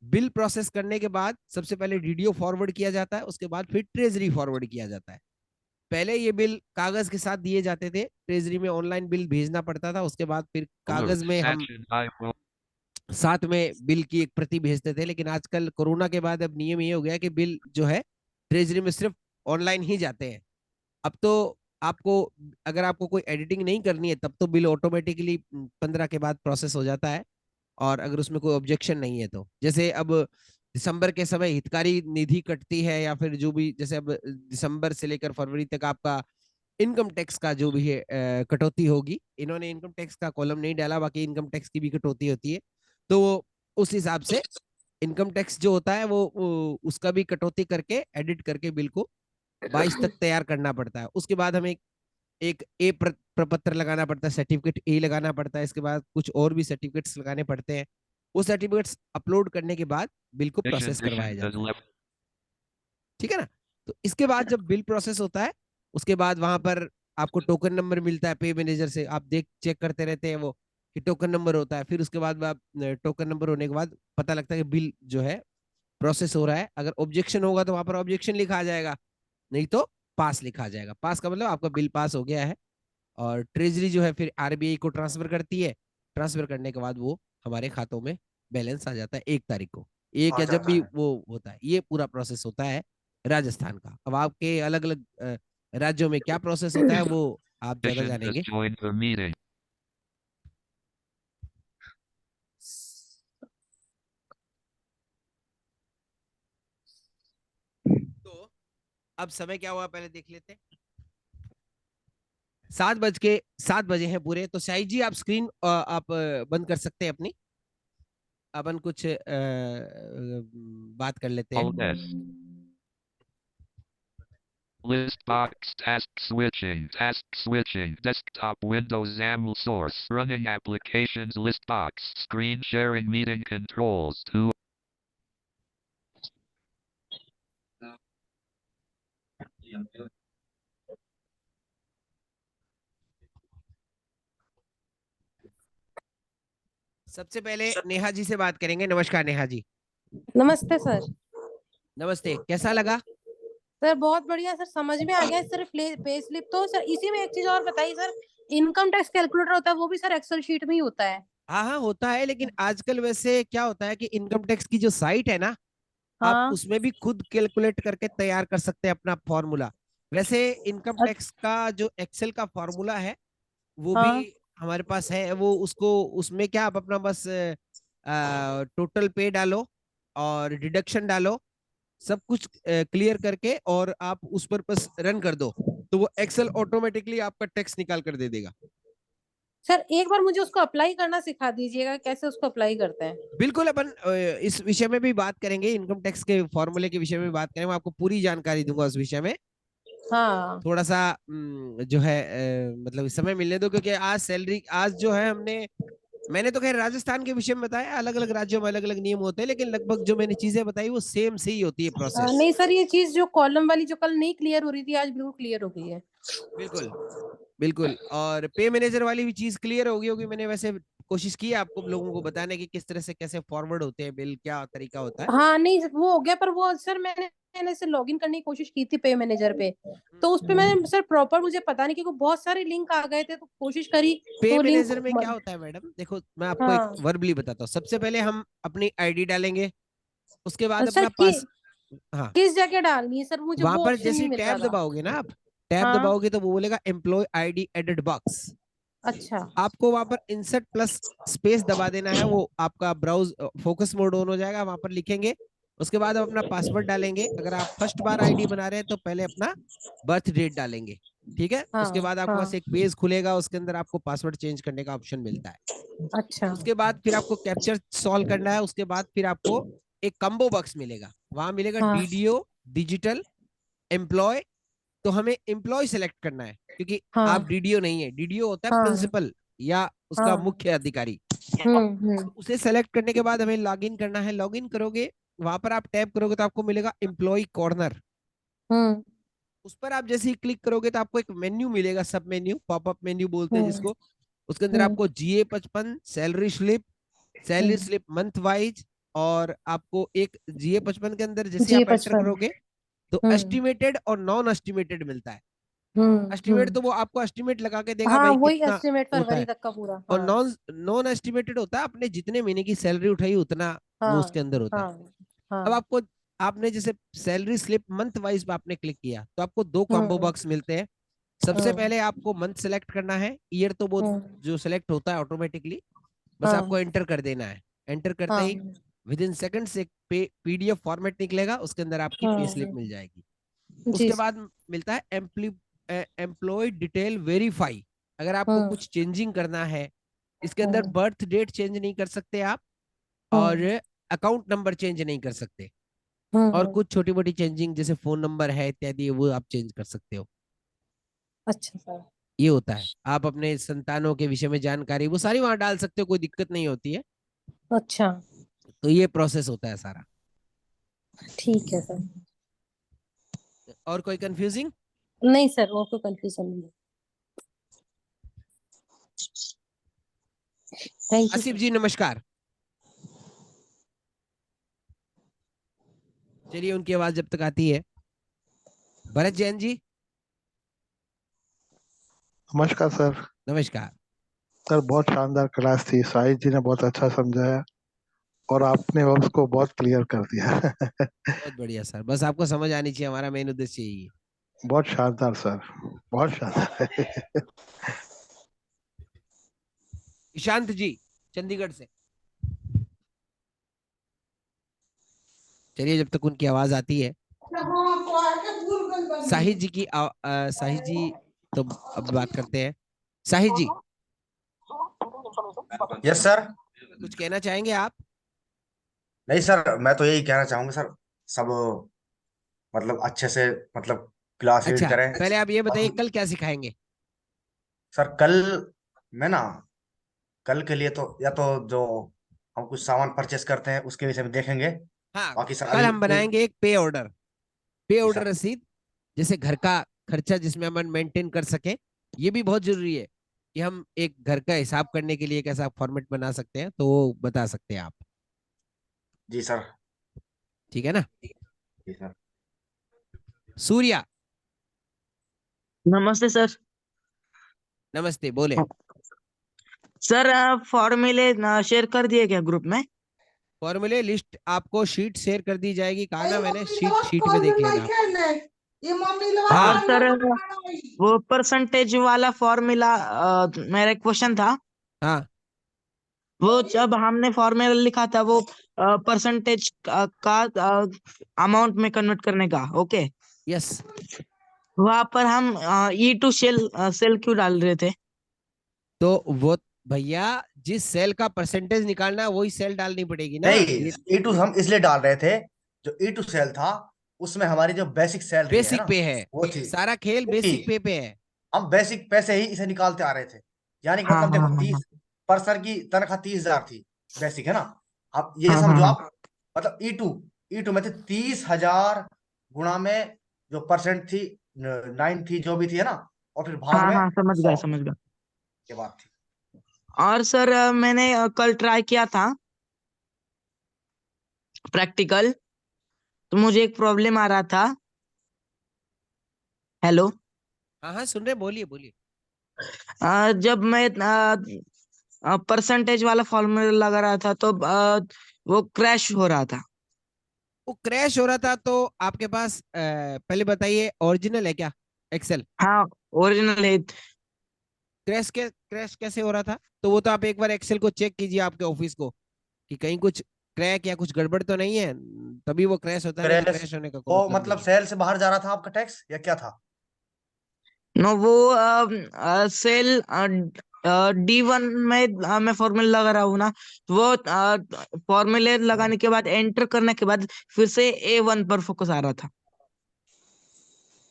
Speaker 2: बिल प्रोसेस करने के बाद सबसे पहले डीडीओ फॉरवर्ड किया जाता है, उसके बाद फिर ट्रेजरी फॉरवर्ड किया जाता है। पहले ये बिल कागज के साथ दिए जाते थे, ट्रेजरी में ऑनलाइन बिल भेजना पड़ता था, उसके बाद फिर
Speaker 4: alert.
Speaker 2: कागज में हम
Speaker 4: Sachin I will.
Speaker 2: साथ में बिल की एक प्रति भेजते थे। लेकिन आजकल कोरोना के बाद अब नियम ये हो गया कि बिल जो है ट्रेजरी में सिर्फ ऑनलाइन ही जाते हैं। अब तो आपको अगर आपको कोई एडिटिंग नहीं करनी है तब तो बिल ऑटोमेटिकली 15 के बाद प्रोसेस हो जाता है, और अगर उसमें कोई ऑब्जेक्शन नहीं है तो। जैसे अब दिसंबर के समय हितकारी निधि कटती है, या फिर जो भी जैसे अब दिसंबर से लेकर फरवरी तक आपका इनकम टैक्स का जो भी है कटौती होगी। इन्होंने इनकम टैक्स का कॉलम नहीं डाला, बाकी इनकम टैक्स की भी कटौती होती है। तो वो उस हिसाब से इनकम टैक्स जो होता है वो उसका भी कटौती करके एडिट करके बिल को 22 तक तैयार करना पड़ता है। उसके बाद हमें एक ए प्रपत्र लगाना पड़ता है, सर्टिफिकेट ए लगाना पड़ता है। इसके बाद कुछ और भी सर्टिफिकेट्स लगाने पड़ते हैं। वो सर्टिफिकेट्स अपलोड करने के बाद बिल को
Speaker 4: Mission
Speaker 2: प्रोसेस करवाया
Speaker 4: has
Speaker 2: जाता है।
Speaker 4: left.
Speaker 2: ठीक है ना? तो इसके बाद जब बिल प्रोसेस होता है, उसके बाद वहां पर आपको टोकन नंबर मिलता है पे मैनेजर से। आप देख चेक करते रहते हैं वो कि टोकन नंबर होता है। फिर उसके बाद आप टोकन नंबर होने के बाद पता लगता है कि बिल जो है प्रोसेस हो रहा है। अगर ऑब्जेक्शन होगा तो वहां पर ऑब्जेक्शन लिखा आ जाएगा, नहीं तो पास लिखा आ जाएगा। पास का मतलब आपका बिल पास हो गया है। और ट्रेजरी जो है फिर आरबीआई को ट्रांसफर करती है। ट्रांसफर करने के बाद वो हमारे खातों में बैलेंस आ जाता है 1 तारीख को, एक
Speaker 3: आ
Speaker 2: या जब
Speaker 3: जाता
Speaker 2: भी
Speaker 3: है।
Speaker 2: वो होता है। ये पूरा प्रोसेस होता है राजस्थान का। अब आपके अलग अलग राज्यों में क्या प्रोसेस होता है वो आप ज्यादा
Speaker 4: Mission has
Speaker 2: जानेंगे।
Speaker 4: joined the meeting.
Speaker 2: तो अब समय क्या हुआ पहले देख लेते हैं। 7 बजे हैं पूरे। तो शाही जी आप स्क्रीन आप बंद कर सकते हैं अपनी। अपन कुछ बात कर लेते
Speaker 4: All
Speaker 2: हैं।
Speaker 4: this. List box task switching, desktop Windows XAML source, running applications list box, screen sharing meeting controls, 2.
Speaker 2: सबसे पहले नेहा जी से बात करेंगे। नमस्कार नेहा जी।
Speaker 5: नमस्ते सर।
Speaker 2: नमस्ते, कैसा लगा?
Speaker 5: सर बहुत बढ़िया सर, समझ में आ गया सर। पे स्लिप तो सर, इसी में एक चीज और बताइए सर, इनकम टैक्स कैलकुलेटर होता है वो भी सर एक्सेल शीट में ही होता है?
Speaker 2: हाँ हाँ होता है, लेकिन आजकल वैसे क्या होता है कि इनकम टैक्स की जो साइट है ना, आप
Speaker 5: हाँ।
Speaker 2: उसमें भी खुद कैलकुलेट करके तैयार कर सकते हैं अपना फॉर्मूला। वैसे इनकम टैक्स का जो एक्सेल का फॉर्मूला है वो भी
Speaker 5: हाँ।
Speaker 2: हमारे पास है। वो उसको उसमें क्या आप अपना बस टोटल पे डालो और डिडक्शन डालो, सब कुछ क्लियर करके और आप उस पर बस रन कर दो, तो वो एक्सेल ऑटोमेटिकली आपका टैक्स निकाल कर दे देगा।
Speaker 5: सर एक बार मुझे उसको अप्लाई करना सिखा दीजिएगा, कैसे उसको अप्लाई करते हैं?
Speaker 2: बिल्कुल, अपन इस विषय में भी बात करेंगे, इनकम टैक्स के फॉर्मूले के विषय में भी बात करेंगे। मैं आपको पूरी जानकारी दूंगा उस विषय में।
Speaker 5: हाँ।
Speaker 2: थोड़ा सा जो है मतलब समय मिलने दो, क्योंकि आज सैलरी आज जो है मैंने तो खैर राजस्थान के विषय में बताया, अलग अलग राज्यों में अलग अलग नियम होते हैं, लेकिन लगभग जो मैंने चीजें बताई वो सेम से ही होती है प्रोसेस।
Speaker 5: नहीं सर, ये चीज जो कॉलम वाली जो कल नहीं क्लियर हो रही थी, आज बिल्कुल क्लियर हो गई है।
Speaker 2: बिल्कुल बिल्कुल। और पे मैनेजर वाली भी चीज क्लियर होगी होगी। मैंने वैसे कोशिश की है आपको लोगों को बताने की किस तरह से कैसे फॉरवर्ड होते हैं बिल, क्या तरीका होता है।
Speaker 5: हाँ नहीं वो हो गया, पर वो सर मैंने से लॉगिन करने की कोशिश की थी पे मैनेजर पे, तो उस पे मैंने सर प्रॉपर मुझे पता नहीं, क्योंकि बहुत सारे लिंक आ गए थे तो कोशिश करी
Speaker 2: पे
Speaker 5: तो लिंक।
Speaker 2: मैनेजर में क्या होता है मैडम, देखो मैं आपको एक
Speaker 5: हाँ।
Speaker 2: वर्बली बताता हूँ। सबसे पहले हम अपनी आईडी डालेंगे, उसके बाद
Speaker 5: सर
Speaker 2: अपना पास। हाँ,
Speaker 5: किस जगह डालनी है सर? मुझे
Speaker 2: वहां
Speaker 5: वो
Speaker 2: पर
Speaker 5: ऑप्शन
Speaker 2: जैसे
Speaker 5: नहीं मिल रहा
Speaker 2: टैब
Speaker 5: था।
Speaker 2: दबाओगे ना आप, टैब
Speaker 5: हाँ।
Speaker 2: दबाओगे तो वो बोलेगा एम्प्लॉय आईडी एडिट बॉक्स।
Speaker 5: अच्छा।
Speaker 2: आपको वहां पर इंसर्ट प्लस स्पेस दबा देना है, वो आपका ब्राउज फोकस मोड ऑन हो जाएगा, वहां पर लिखेंगे। उसके बाद आप अपना पासवर्ड डालेंगे। अगर आप फर्स्ट बार आईडी बना रहे हैं तो पहले अपना बर्थ डेट डालेंगे, ठीक है।
Speaker 5: हाँ।
Speaker 2: उसके बाद आपके
Speaker 5: हाँ।
Speaker 2: पास एक पेज खुलेगा, उसके अंदर आपको पासवर्ड चेंज करने का ऑप्शन मिलता है।
Speaker 5: अच्छा।
Speaker 2: उसके बाद फिर आपको कैप्चर सॉल्व करना है। उसके बाद फिर आपको एक कम्बो बॉक्स मिलेगा, वहां मिलेगा
Speaker 5: हाँ।
Speaker 2: DDO digital employee. तो हमें एम्प्लॉय सेलेक्ट करना है, क्योंकि आप
Speaker 5: हाँ।
Speaker 2: डीडीओ नहीं है, डीडीओ होता है
Speaker 5: हाँ।
Speaker 2: प्रिंसिपल या उसका
Speaker 5: हाँ।
Speaker 2: मुख्य अधिकारी।
Speaker 5: हम्म।
Speaker 2: तो उसे सेलेक्ट करने के बाद हमें लॉगिन करना है। लॉगिन करोगे, वहां पर आप टैप करोगे तो आपको मिलेगा एम्प्लॉय कॉर्नर।
Speaker 5: हम्म।
Speaker 2: उस पर आप जैसे ही क्लिक करोगे तो आपको एक मेन्यू मिलेगा, सब मेन्यू, पॉपअप मेन्यू बोलते हैं
Speaker 5: हम्म।
Speaker 2: जिसको। उसके अंदर
Speaker 5: हम्म।
Speaker 2: आपको GA 55 सैलरी स्लिप, सैलरी
Speaker 5: हम्म।
Speaker 2: स्लिप मंथ वाइज, और आपको एक GA 55 के अंदर जैसे
Speaker 5: जी
Speaker 2: आप एंटर
Speaker 5: 55।
Speaker 2: करोगे तो
Speaker 5: हम्म।
Speaker 2: एस्टिमेटेड और नॉन एस्टिमेटेड मिलता है।
Speaker 5: हम्म।
Speaker 2: एस्टिमेट तो वो आपको एस्टिमेट लगा के देगा
Speaker 5: हाँ
Speaker 2: भाई
Speaker 5: वही
Speaker 2: कितना
Speaker 5: एस्टिमेट
Speaker 2: होता
Speaker 5: फरवरी
Speaker 2: है।
Speaker 5: तक का पूरा।
Speaker 2: और
Speaker 5: हाँ।
Speaker 2: नॉन नॉन एस्टिमेटेड होता है आपने जितने महीने की सैलरी उठाई उतना वो उसके
Speaker 5: हाँ।
Speaker 2: अंदर होता है।
Speaker 5: हाँ।
Speaker 2: अब
Speaker 5: हाँ।
Speaker 2: आपको आपने जैसे सैलरी स्लिप मंथ वाइज आपने क्लिक किया तो आपको दो कॉम्बो
Speaker 5: हम्म।
Speaker 2: बॉक्स मिलते हैं। सबसे
Speaker 5: हम्म।
Speaker 2: पहले आपको मंथ सेलेक्ट करना है, ईयर तो वो
Speaker 5: हम्म।
Speaker 2: जो सेलेक्ट होता है ऑटोमेटिकली, बस
Speaker 5: हाँ।
Speaker 2: आपको एंटर कर देना है। एंटर करते
Speaker 5: हाँ।
Speaker 2: ही विद इन सेकंड एक PDF फॉर्मेट निकलेगा, उसके अंदर आपकी पे
Speaker 5: हाँ।
Speaker 2: स्लिप मिल जाएगी।
Speaker 5: जी
Speaker 2: उसके
Speaker 5: सर।
Speaker 2: बाद मिलता है एम्प्लॉय डिटेल वेरीफाई। अगर आपको
Speaker 5: हम्म।
Speaker 2: कुछ चेंजिंग करना है, इसके अंदर
Speaker 5: हम्म।
Speaker 2: बर्थ डेट चेंज नहीं कर सकते आप, और
Speaker 5: हम्म।
Speaker 2: अकाउंट नंबर चेंज नहीं कर सकते, और
Speaker 5: हम्म।
Speaker 2: कुछ छोटी मोटी चेंजिंग जैसे फोन नंबर है इत्यादि वो आप चेंज कर सकते हो।
Speaker 5: अच्छा सर।
Speaker 2: ये होता है। आप अपने संतानों के विषय में जानकारी वो सारी वहां डाल सकते हो, कोई दिक्कत नहीं होती है।
Speaker 5: अच्छा।
Speaker 2: तो ये प्रोसेस होता है सारा।
Speaker 5: ठीक है सर।
Speaker 2: और कोई कंफ्यूजिंग?
Speaker 5: नहीं सर, और कोई कंफ्यूजन नहीं है। Thank you
Speaker 2: Asif
Speaker 5: sir.
Speaker 2: जी नमस्कार। चलिए उनकी आवाज जब तक आती है, भरत जैन जी
Speaker 6: नमस्कार सर।
Speaker 2: नमस्कार।
Speaker 6: सर बहुत शानदार क्लास थी, साहिद जी ने बहुत अच्छा समझाया और आपने उसको बहुत क्लियर कर दिया।
Speaker 2: बहुत बढ़िया सर, बस आपको समझ आनी चाहिए, हमारा मेन उद्देश्य यही है।
Speaker 6: बहुत शानदार सर, बहुत शानदार।
Speaker 2: ईशांत जी चंडीगढ़ से। चलिए जब तक उनकी आवाज आती है, साहिद जी की साहिद जी, तो अब बात करते हैं। साहिद जी
Speaker 3: यस सर।
Speaker 2: कुछ कहना चाहेंगे आप?
Speaker 3: नहीं सर, मैं तो यही कहना चाहूंगा सर, सब मतलब अच्छे से, मतलब क्लास लीड
Speaker 2: अच्छा
Speaker 3: करें।
Speaker 2: पहले आप ये बताइए
Speaker 3: अब
Speaker 2: कल क्या सिखाएंगे?
Speaker 3: सर कल मैं ना, कल के लिए तो या तो जो हम कुछ सामान परचेस करते हैं उसके विषय में देखेंगे।
Speaker 2: हाँ,
Speaker 3: बाकी सर
Speaker 2: कल
Speaker 3: अभी
Speaker 2: हम बनाएंगे एक पे ऑर्डर, पे
Speaker 3: जी
Speaker 2: ऑर्डर
Speaker 3: सर।
Speaker 2: रसीद, जैसे घर का खर्चा जिसमें हम मेंटेन कर सके। ये भी बहुत जरूरी है कि हम एक घर का हिसाब करने के लिए एक ऐसा फॉर्मेट बना सकते हैं, तो वो बता सकते हैं आप।
Speaker 3: जी सर।
Speaker 2: ठीक है ना?
Speaker 3: जी सर।
Speaker 2: सूर्या
Speaker 7: नमस्ते सर।
Speaker 2: नमस्ते, बोले।
Speaker 7: सर फॉर्मूले शेयर कर दिए क्या ग्रुप में?
Speaker 2: फॉर्मूले लिस्ट आपको शीट शेयर कर दी जाएगी, कहा ना मैंने, शीट शीट में देख लेना आप।
Speaker 7: और
Speaker 2: हाँ
Speaker 7: सर वो परसेंटेज वाला फॉर्मूला, मेरा एक क्वेश्चन था।
Speaker 2: हाँ
Speaker 7: वो जब हमने फॉर्मूला लिखा था वो परसेंटेज का अमाउंट में कन्वर्ट करने का, ओके,
Speaker 2: यस।
Speaker 7: वहां पर हम E2 सेल क्यों डाल रहे थे?
Speaker 2: तो वो भैया, जिस सेल का परसेंटेज निकालना है वही सेल डालनी पड़ेगी ना।
Speaker 3: नहीं,
Speaker 2: ये
Speaker 3: E2 हम इसलिए डाल रहे थे, जो E2 सेल था उसमें हमारी जो बेसिक सैलरी है
Speaker 2: बेसिक
Speaker 3: ना,
Speaker 2: पे है,
Speaker 3: वो थी।
Speaker 2: सारा खेल
Speaker 3: क्योंकि
Speaker 2: बेसिक पे है।
Speaker 3: हम बेसिक पैसे ही इसे निकालते आ रहे थे। यानी कि
Speaker 7: हाँ
Speaker 3: मतलब
Speaker 7: हाँ
Speaker 3: देखो,
Speaker 7: हाँ हाँ
Speaker 3: 30 पर्सन की तनख्वाह 30,000 थी, बेसिक है ना। अब ये
Speaker 7: हाँ हाँ
Speaker 3: समझो
Speaker 7: हाँ
Speaker 3: आप, मतलब ई टू में थे 30,000 गुणा में जो परसेंट थी, 9 थी जो भी थी, है ना, और फिर भाग
Speaker 7: हाँ
Speaker 3: में
Speaker 7: हाँ, समझ गया
Speaker 3: 100
Speaker 7: समझ गया।
Speaker 3: के बाद थी।
Speaker 7: और सर मैंने कल ट्राई किया था प्रैक्टिकल, तो मुझे एक प्रॉब्लम आ रहा था। हेलो।
Speaker 2: हाँ हाँ सुन रहे, बोलिए बोलिए।
Speaker 7: जब मैं परसेंटेज वाला फॉर्मूला लगा रहा था तो वो क्रैश हो रहा था।
Speaker 2: वो क्रैश हो रहा था, तो आपके पास पहले बताइए ओरिजिनल है क्या एक्सेल?
Speaker 7: हाँ, ओरिजिनल है।
Speaker 2: क्रैश कैसे हो रहा था? तो वो तो आप एक बार एक्सेल को चेक कीजिए, आपके ऑफिस को, कि कहीं कुछ क्रैक या कुछ गड़बड़ तो नहीं है, तभी वो क्रैश होता है, नहीं तो
Speaker 3: क्रैश,
Speaker 2: क्रैश होने का कोई
Speaker 3: वो
Speaker 2: मतलब
Speaker 3: मतलब
Speaker 2: नहीं है।
Speaker 3: सेल से बाहर जा रहा था आपका टैक्स, या क्या था?
Speaker 7: नो, वो सेल D1 में मैं फॉर्मूला लगा रहा हूँ ना, तो वो फॉर्मूले लगाने के बाद एंटर करने के बाद फिर से A1 पर फोकस आ रहा था।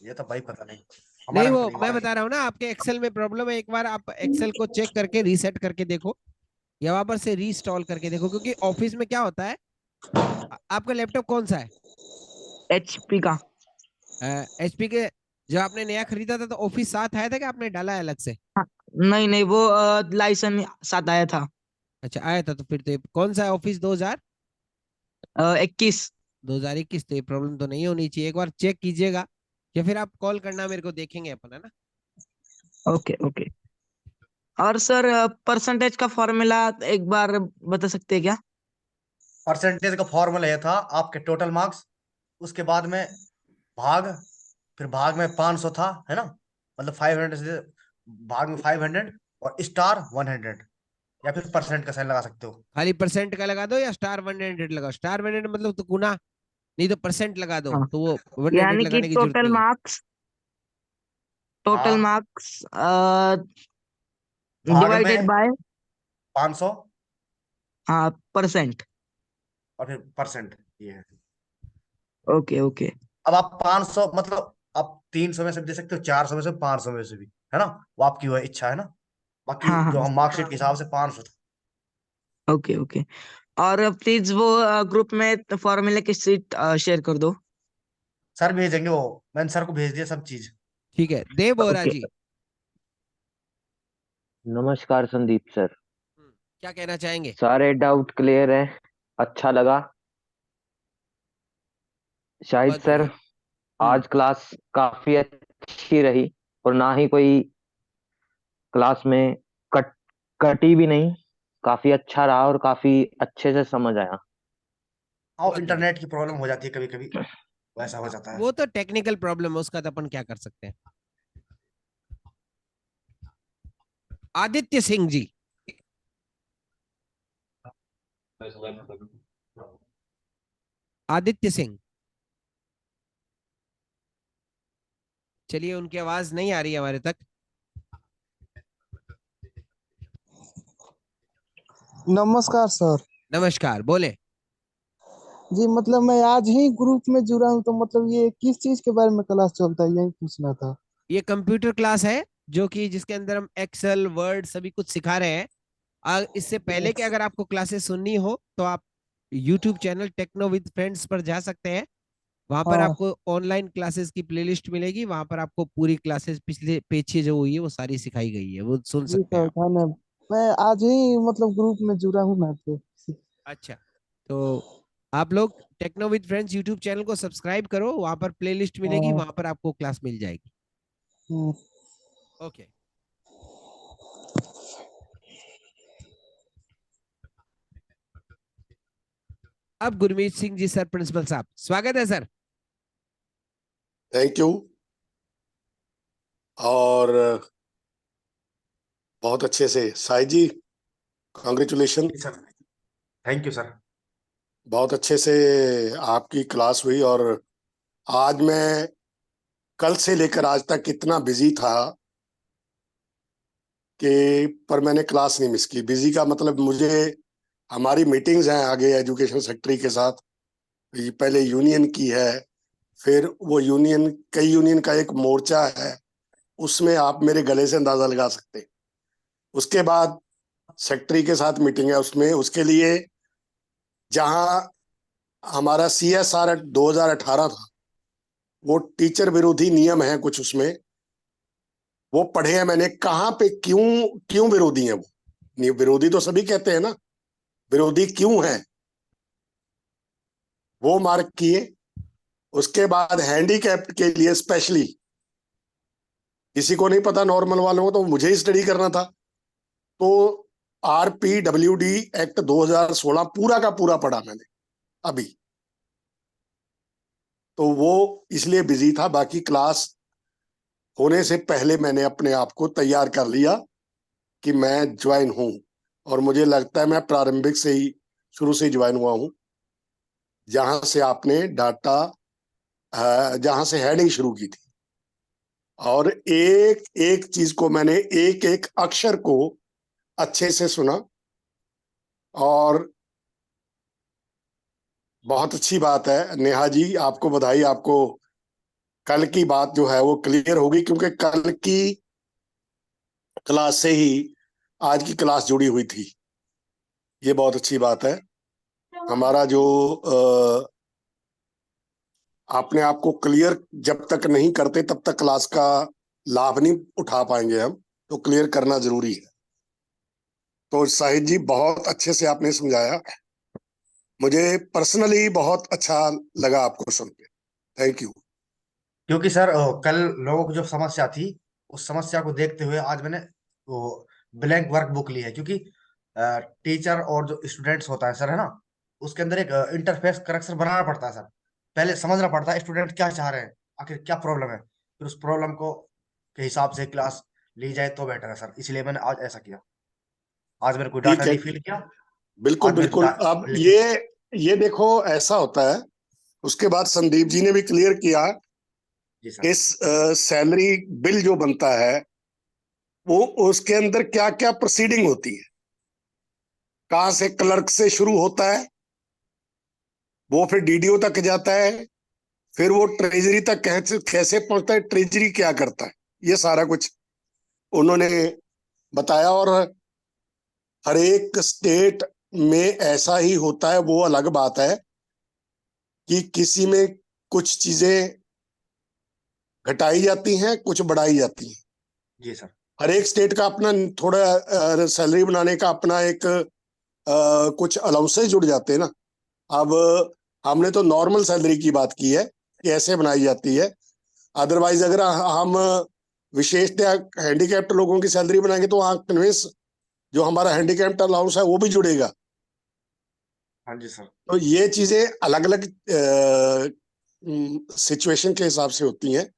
Speaker 3: ये तो भाई पता नहीं,
Speaker 2: नहीं,
Speaker 3: हमारे में तो
Speaker 2: वो
Speaker 3: नहीं
Speaker 2: मैं
Speaker 3: हुआ।
Speaker 2: बता रहा हूँ ना, आपके एक्सेल में प्रॉब्लम है। एक बार आप एक्सेल को चेक करके रीसेट करके देखो, या वहां पर से रीइंस्टॉल करके देखो, क्योंकि ऑफिस में क्या होता है, आपका लैपटॉप कौन सा है?
Speaker 7: HP का।
Speaker 2: एचपी के? जो आपने नया खरीदा था तो ऑफिस साथ आया था कि आपने डाला है अलग से?
Speaker 7: हाँ, नहीं नहीं, वो लाइसेंस साथ आया था।
Speaker 2: अच्छा आया था, तो फिर तो कौन सा है, ऑफिस 2000
Speaker 7: 21।
Speaker 2: 2021? तो ये प्रॉब्लम तो नहीं होनी चाहिए, एक बार चेक कीजिएगा, या फिर आप कॉल करना मेरे को, देखेंगे अपन, है ना?
Speaker 7: Okay okay. और सर परसेंटेज का फॉर्मूला एक बार बता सकते हैं क्या?
Speaker 3: परसेंटेज का फॉर्मूला ये था, आपके टोटल मार्क्स, उसके बाद में भाग, फिर भाग में 500 था, है ना, मतलब 500 से भाग में 500, और स्टार 100, या फिर परसेंट का साइन लगा सकते हो।
Speaker 2: खाली परसेंट का लगा दो या स्टार 100 लगाओ? स्टार 100 मतलब तो गुना, नहीं तो परसेंट लगा दो,
Speaker 7: हाँ,
Speaker 2: तो वो 100
Speaker 7: यानी कि
Speaker 2: लगाने की जरूरत नहीं है।
Speaker 7: टोटल
Speaker 3: हाँ,
Speaker 7: मार्क्स
Speaker 3: भाग
Speaker 7: डिवाइडेड
Speaker 3: में
Speaker 7: बाय,
Speaker 3: 500,
Speaker 7: हाँ, परसेंट।
Speaker 3: और फिर परसेंट, ये है।
Speaker 7: Okay okay.
Speaker 3: अब आप 500 मतलब आप 300 में से भी दे सकते हो, 400 में से, 500 में से भी, है ना, वो आपकी वो इच्छा है ना। बाकी
Speaker 7: हाँ
Speaker 3: जो
Speaker 7: हाँ।
Speaker 3: हम मार्कशीट के हिसाब से 500 था।
Speaker 7: Okay okay. और प्लीज वो ग्रुप में फॉर्मूले की शीट शेयर कर दो।
Speaker 3: सर भेजेंगे, वो मैंने सर को भेज दिया सब चीज।
Speaker 2: ठीक है, देव बोरा
Speaker 7: ओके।
Speaker 2: जी।
Speaker 8: नमस्कार संदीप सर।
Speaker 2: क्या कहना चाहेंगे?
Speaker 8: सारे डाउट क्लियर है, अच्छा लगा। शाहिद
Speaker 2: बहुत
Speaker 8: सर,
Speaker 2: बढ़िया। हम्म।
Speaker 8: आज क्लास काफी अच्छी रही, और ना ही कोई क्लास में कट कटी भी नहीं। काफी अच्छा रहा और काफी अच्छे से समझ आया।
Speaker 3: हाँ,
Speaker 2: बहुत बढ़िया।
Speaker 3: इंटरनेट की प्रॉब्लम हो जाती है कभी कभी, वैसा हो जाता है।
Speaker 2: वो तो टेक्निकल प्रॉब्लम है, उसका तो अपन क्या कर सकते हैं। आदित्य सिंह जी, आदित्य सिंह, चलिए उनकी आवाज नहीं आ रही है हमारे तक।
Speaker 9: नमस्कार सर।
Speaker 2: नमस्कार, बोले।
Speaker 9: जी मतलब मैं आज ही ग्रुप में जुड़ा हूँ, तो मतलब ये किस चीज के बारे में क्लास चलता है, यही पूछना था।
Speaker 2: ये कंप्यूटर क्लास है, जो कि जिसके अंदर हम एक्सेल वर्ड सभी कुछ सिखा रहे हैं। इससे पहले कि अगर आपको क्लासेस सुननी हो तो आप YouTube channel techno with friends पर जा सकते हैं। वहां पर
Speaker 9: हाँ
Speaker 2: आपको ऑनलाइन क्लासेस की प्लेलिस्ट मिलेगी, वहां पर आपको पूरी क्लासेस पिछले पीछे जो हुई है वो सारी सिखाई गई है, वो सुन
Speaker 9: जी
Speaker 2: सकते हैं
Speaker 9: सर
Speaker 2: आप।
Speaker 9: धन्यवाद। मैं आज ही मतलब ग्रुप में जुड़ा हूँ ना, तो
Speaker 2: अच्छा, तो आप लोग techno with friends YouTube channel को सब्सक्राइब करो, वहां पर प्लेलिस्ट मिलेगी,
Speaker 9: हाँ।
Speaker 2: वहां पर आपको क्लास मिल जाएगी।
Speaker 9: हम्म।
Speaker 2: ओके। अब गुरमीत सिंह जी सर, प्रिंसिपल साहब, स्वागत है सर।
Speaker 10: Thank you. और बहुत अच्छे से साई जी, कॉन्ग्रेचुलेशन।
Speaker 3: जी सर, थैंक यू सर।
Speaker 10: बहुत अच्छे से आपकी क्लास हुई। और आज मैं कल से लेकर आज तक इतना बिजी था कि पर मैंने क्लास नहीं मिस की। बिजी का मतलब मुझे, हमारी मीटिंग्स हैं आगे एजुकेशन सेक्रेटरी के साथ। ये पहले यूनियन की है, फिर वो यूनियन, कई यूनियन का एक मोर्चा है, उसमें आप मेरे गले से अंदाजा लगा सकते हैं। उसके बाद सेक्रेटरी के साथ मीटिंग है, उसमें उसके लिए जहां हमारा CSR 2018 था, वो टीचर विरोधी नियम है कुछ उसमें, वो पढ़े हैं मैंने। कहाँ पे क्यों क्यों विरोधी है वो? विरोधी तो सभी कहते हैं ना, विरोधी क्यों है वो मार्क किए। उसके बाद हैंडीकैप्ड के लिए स्पेशली, किसी को नहीं पता, नॉर्मल वालों को, तो मुझे ही स्टडी करना था। तो RPWD एक्ट 2016 पूरा का पूरा पढ़ा मैंने अभी। तो वो इसलिए बिजी था। बाकी क्लास होने से पहले मैंने अपने आप को तैयार कर लिया कि मैं ज्वाइन हूं। और मुझे लगता है मैं प्रारंभिक से ही, शुरू से ही ज्वाइन हुआ हूं, जहां से आपने डाटा, जहां से हेडिंग शुरू की थी। और एक एक चीज को मैंने, एक एक अक्षर को अच्छे से सुना। और बहुत अच्छी बात है नेहा जी, आपको बधाई। आपको कल की बात जो है वो क्लियर होगी, क्योंकि कल की क्लास से ही आज की क्लास जुड़ी हुई थी। ये बहुत अच्छी बात है। हमारा जो अपने आप को क्लियर जब तक नहीं करते तब तक क्लास का लाभ नहीं उठा पाएंगे हम, तो क्लियर करना जरूरी है। तो साहिद जी, बहुत अच्छे से आपने समझाया, मुझे पर्सनली बहुत अच्छा लगा आपको सुन के। Thank you.
Speaker 3: क्योंकि सर कल लोगों की जो समस्या थी, उस समस्या को देखते हुए आज मैंने वो ब्लैंक वर्क बुक ली है। क्योंकि टीचर और जो स्टूडेंट्स होता है सर, है ना, उसके अंदर एक इंटरफेस करेक्शन बनाना पड़ता है सर। पहले समझना पड़ता है स्टूडेंट क्या चाह रहे हैं, आखिर क्या प्रॉब्लम है, फिर उस प्रॉब्लम को के हिसाब से क्लास ली जाए तो बेटर है सर। इसलिए मैंने आज ऐसा किया। आज मैंने कोई डाटा
Speaker 10: ठीक है,
Speaker 3: नहीं फिल किया।
Speaker 10: बिल्कुल
Speaker 3: आज मेरे को
Speaker 10: बिल्कुल। अब ये देखो ऐसा होता है। उसके बाद संदीप जी ने भी क्लियर किया
Speaker 3: जी
Speaker 10: कि
Speaker 3: सर।
Speaker 10: सैलरी बिल जो बनता है वो, उसके अंदर क्या क्या प्रोसीडिंग होती है, कहाँ से क्लर्क से शुरू होता है, वो फिर DDO तक जाता है, फिर वो ट्रेजरी तक कैसे कैसे पहुंचता है, ट्रेजरी क्या करता है, ये सारा कुछ उन्होंने बताया। और हर एक स्टेट में ऐसा ही होता है। वो अलग बात है कि किसी में कुछ चीजें घटाई जाती हैं, कुछ बढ़ाई जाती हैं।
Speaker 3: जी सर।
Speaker 10: हर एक स्टेट का अपना थोड़ा सैलरी बनाने का अपना एक कुछ अलाउंसेस जुड़ जाते हैं ना। अब हमने तो नॉर्मल सैलरी की बात की है कि ऐसे बनाई जाती है। अदरवाइज अगर हम विशेषतः हैंडीकैप्ड लोगों की सैलरी बनाएंगे तो वहाँ कन्वेंस, जो हमारा हैंडीकैप्ड अलाउंस है, वो भी जुड़ेगा।
Speaker 3: हाँ जी सर।
Speaker 10: तो ये चीजें अलग अलग सिचुएशन के हिसाब से होती हैं।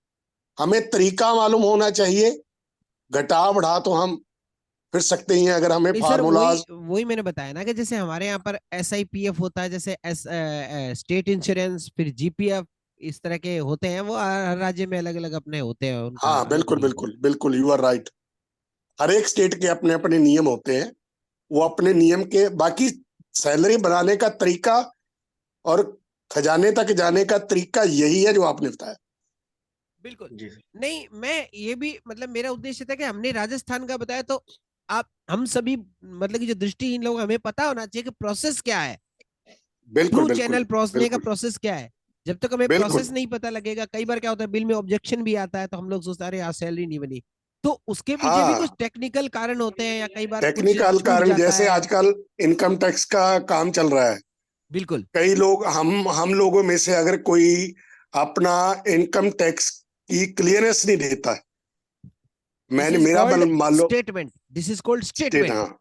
Speaker 10: हमें तरीका मालूम होना चाहिए, घटा बढ़ा तो हम फिर सकते ही हैं, अगर हमें
Speaker 2: नहीं सर, वही
Speaker 10: फार्मूलाज।
Speaker 2: वही मैंने बताया ना कि जैसे हमारे यहाँ पर SIPF होता है, जैसे स्टेट इंश्योरेंस, फिर GPF, इस तरह के होते हैं। वो हर राज्य में अलग अलग अपने होते हैं, उनका
Speaker 10: हाँ,
Speaker 2: अलग
Speaker 10: बिल्कुल
Speaker 2: तरीके से।
Speaker 10: बिल्कुल बिल्कुल, यू आर राइट। हर एक स्टेट के अपने अपने नियम होते हैं, वो अपने नियम के बाकी सैलरी बनाने का तरीका और खजाने तक जाने का तरीका यही है जो आपने बताया।
Speaker 2: बिल्कुल।
Speaker 3: जी
Speaker 2: नहीं, मैं ये भी मतलब मेरा उद्देश्य था कि हमने राजस्थान का बताया, तो आप हम सभी मतलब कि जो दृष्टिहीन लोग, हमें पता होना चाहिए कि प्रोसेस क्या है,
Speaker 10: बिल्कुल
Speaker 2: थ्रू
Speaker 10: बिल्कुल
Speaker 2: चैनल पहुंचने का
Speaker 10: बिल्कुल
Speaker 2: प्रोसेस क्या है। जब तक हमें
Speaker 10: बिल्कुल।
Speaker 2: प्रोसेस नहीं पता लगेगा, कई बार क्या होता है, बिल में ऑब्जेक्शन भी आता है, तो हम लोग सोचते हैं अरे यार सैलरी नहीं बनी। तो उसके पीछे भी कुछ
Speaker 10: हाँ,
Speaker 2: टेक्निकल कारण होते हैं, या कई बार कुछ
Speaker 10: टेक्निकल
Speaker 2: छूट
Speaker 10: कारण
Speaker 2: जाता
Speaker 10: जैसे
Speaker 2: है।
Speaker 10: आजकल इनकम टैक्स का काम चल रहा है।
Speaker 2: बिल्कुल।
Speaker 10: कई लोग, हम लोगों में से अगर कोई अपना इनकम टैक्स की क्लियरेंस नहीं देता है,
Speaker 2: दिस
Speaker 10: मैंने
Speaker 2: इज
Speaker 10: मेरा
Speaker 2: कॉल्ड
Speaker 10: मान लो
Speaker 2: statement, this is called
Speaker 10: state,
Speaker 2: statement.
Speaker 10: हाँ,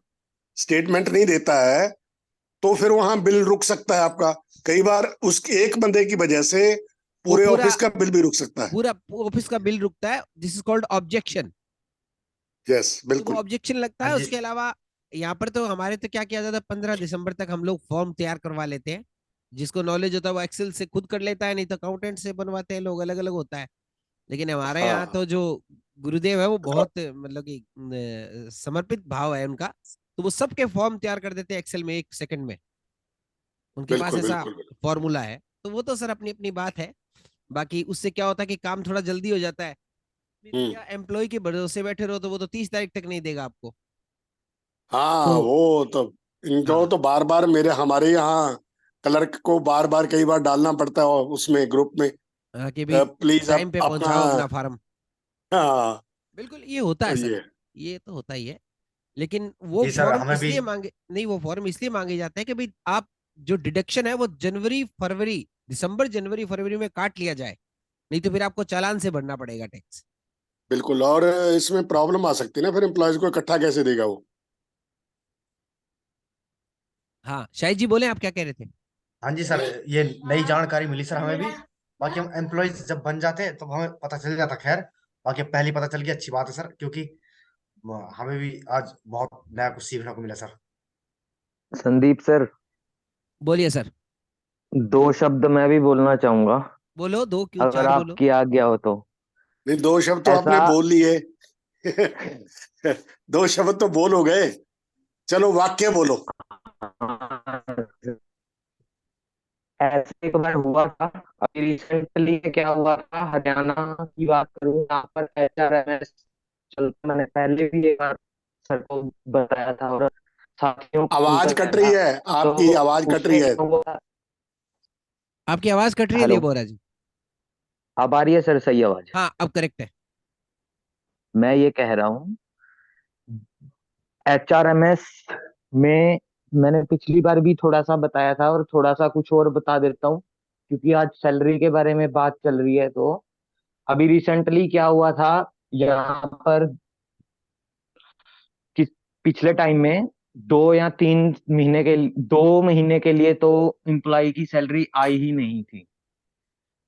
Speaker 10: स्टेटमेंट नहीं देता है, तो फिर वहां बिल रुक सकता है आपका। कई बार उस एक बंदे की वजह से
Speaker 2: वो
Speaker 10: पूरे
Speaker 2: पूरा
Speaker 10: ऑफिस का बिल भी रुक सकता है।
Speaker 2: पूरा ऑफिस का बिल रुकता है, this is called objection.
Speaker 10: Yes,
Speaker 2: तो वो
Speaker 10: बिल्कुल।
Speaker 2: ऑब्जेक्शन लगता
Speaker 3: हाँ
Speaker 2: है।
Speaker 3: जी।
Speaker 2: उसके अलावा यहाँ पर तो हमारे तो क्या किया जाता है, 15 दिसंबर तक हम लोग फॉर्म तैयार करवा लेते हैं। जिसको नॉलेज होता है वो एक्सेल से खुद कर लेता है, नहीं तो अकाउंटेंट से बनवाते हैं लोग, अलग अलग होता है। लेकिन हमारे यहाँ
Speaker 10: हाँ,
Speaker 2: तो जो गुरुदेव है वो बहुत मतलब कि समर्पित भाव है उनका। तो वो सबके फॉर्म तैयार कर देते हैं एक्सेल में 1 सेकंड में। उनके पास
Speaker 10: बिल्कुल
Speaker 2: ऐसा
Speaker 10: बिल्कुल बिल्कुल।
Speaker 2: फॉर्मूला है। तो वो तो सर अपनी अपनी बात है। बाकी उससे क्या होता है कि काम थोड़ा जल्दी हो जाता है। फिर
Speaker 10: हम्म।
Speaker 2: क्या, एम्प्लॉय के भरोसे बैठे रहो तो वो तो 30 तारीख तक नहीं देगा आपको।
Speaker 10: हाँ,
Speaker 2: तो
Speaker 10: वो तो इनको
Speaker 2: हाँ,
Speaker 10: तो बार बार हमारे यहाँ क्लर्क को बार बार कई बार डालना पड़ता है, और उसमें ग्रुप में
Speaker 2: कि भाई
Speaker 10: प्लीज
Speaker 2: टाइम
Speaker 10: अब
Speaker 2: पे
Speaker 10: अपना।
Speaker 2: पहुंचाओ अपना फार्म।
Speaker 10: हाँ,
Speaker 2: बिल्कुल, ये होता है
Speaker 10: तो
Speaker 2: सर।
Speaker 10: ये
Speaker 2: ये तो होता ही है। लेकिन वो
Speaker 3: जी सर,
Speaker 2: फॉर्म
Speaker 3: हमें भी।
Speaker 2: इसलिए मांगे नहीं, वो फॉर्म इसलिए मांगे जाते हैं कि भाई आप जो डिडक्शन है वो जनवरी फरवरी, दिसंबर जनवरी फरवरी में काट लिया जाए। नहीं तो फिर आपको चालान से भरना पड़ेगा टैक्स।
Speaker 10: बिल्कुल। और इसमें प्रॉब्लम आ सकती है ना, फिर एम्प्लॉयज को इकट्ठा कैसे देगा वो।
Speaker 2: हाँ, शाहिद जी बोले, आप क्या कह रहे थे?
Speaker 3: हाँ जी सर, ये नई जानकारी मिली सर हमें भी। बाकी हम एम्प्लॉयज जब बन जाते हैं तो हमें पता चल जाता, खैर। बाकी अब पहले पता चल गया, अच्छी बात है सर, क्योंकि हमें भी आज बहुत नया कुछ सीखने को मिला सर।
Speaker 8: संदीप सर,
Speaker 2: बोलिए सर।
Speaker 8: 2 शब्द मैं भी बोलना चाहूंगा,
Speaker 2: बोलो, दो क्यों,
Speaker 8: अगर
Speaker 2: 4 बोलो।
Speaker 8: आपकी आज्ञा हो तो।
Speaker 10: नहीं, 2 शब्द तो
Speaker 8: ऐसा
Speaker 10: आपने बोल लिए। 2 शब्द तो बोल हो गए, चलो वाक्य बोलो।
Speaker 8: ऐसे एक बार हुआ था, अभी रिसेंटली क्या हुआ था, हरियाणा की बात करूँ, यहाँ पर HRMS चलता, मैंने पहले भी एक बार सर को बताया था और साथियों को भी
Speaker 10: आवाज कट
Speaker 8: बताया
Speaker 10: रही
Speaker 8: था।
Speaker 10: है, आपकी
Speaker 8: तो
Speaker 10: आवाज कट रही
Speaker 8: उसमें
Speaker 10: है।
Speaker 8: क्या हुआ,
Speaker 2: आपकी आवाज कट रही है
Speaker 8: हेलो,
Speaker 2: देवोरा जी।
Speaker 8: अब आ रही है सर सही आवाज?
Speaker 2: हाँ, अब करेक्ट है।
Speaker 8: मैं ये कह रहा हूँ, HRMS में मैंने पिछली बार भी थोड़ा सा बताया था और थोड़ा सा कुछ और बता देता हूँ, क्योंकि आज सैलरी के बारे में बात चल रही है। तो अभी रिसेंटली क्या हुआ था यहाँ पर, कि पिछले टाइम में 2 या 3 महीने के लिए तो एम्प्लॉय की सैलरी आई ही नहीं थी,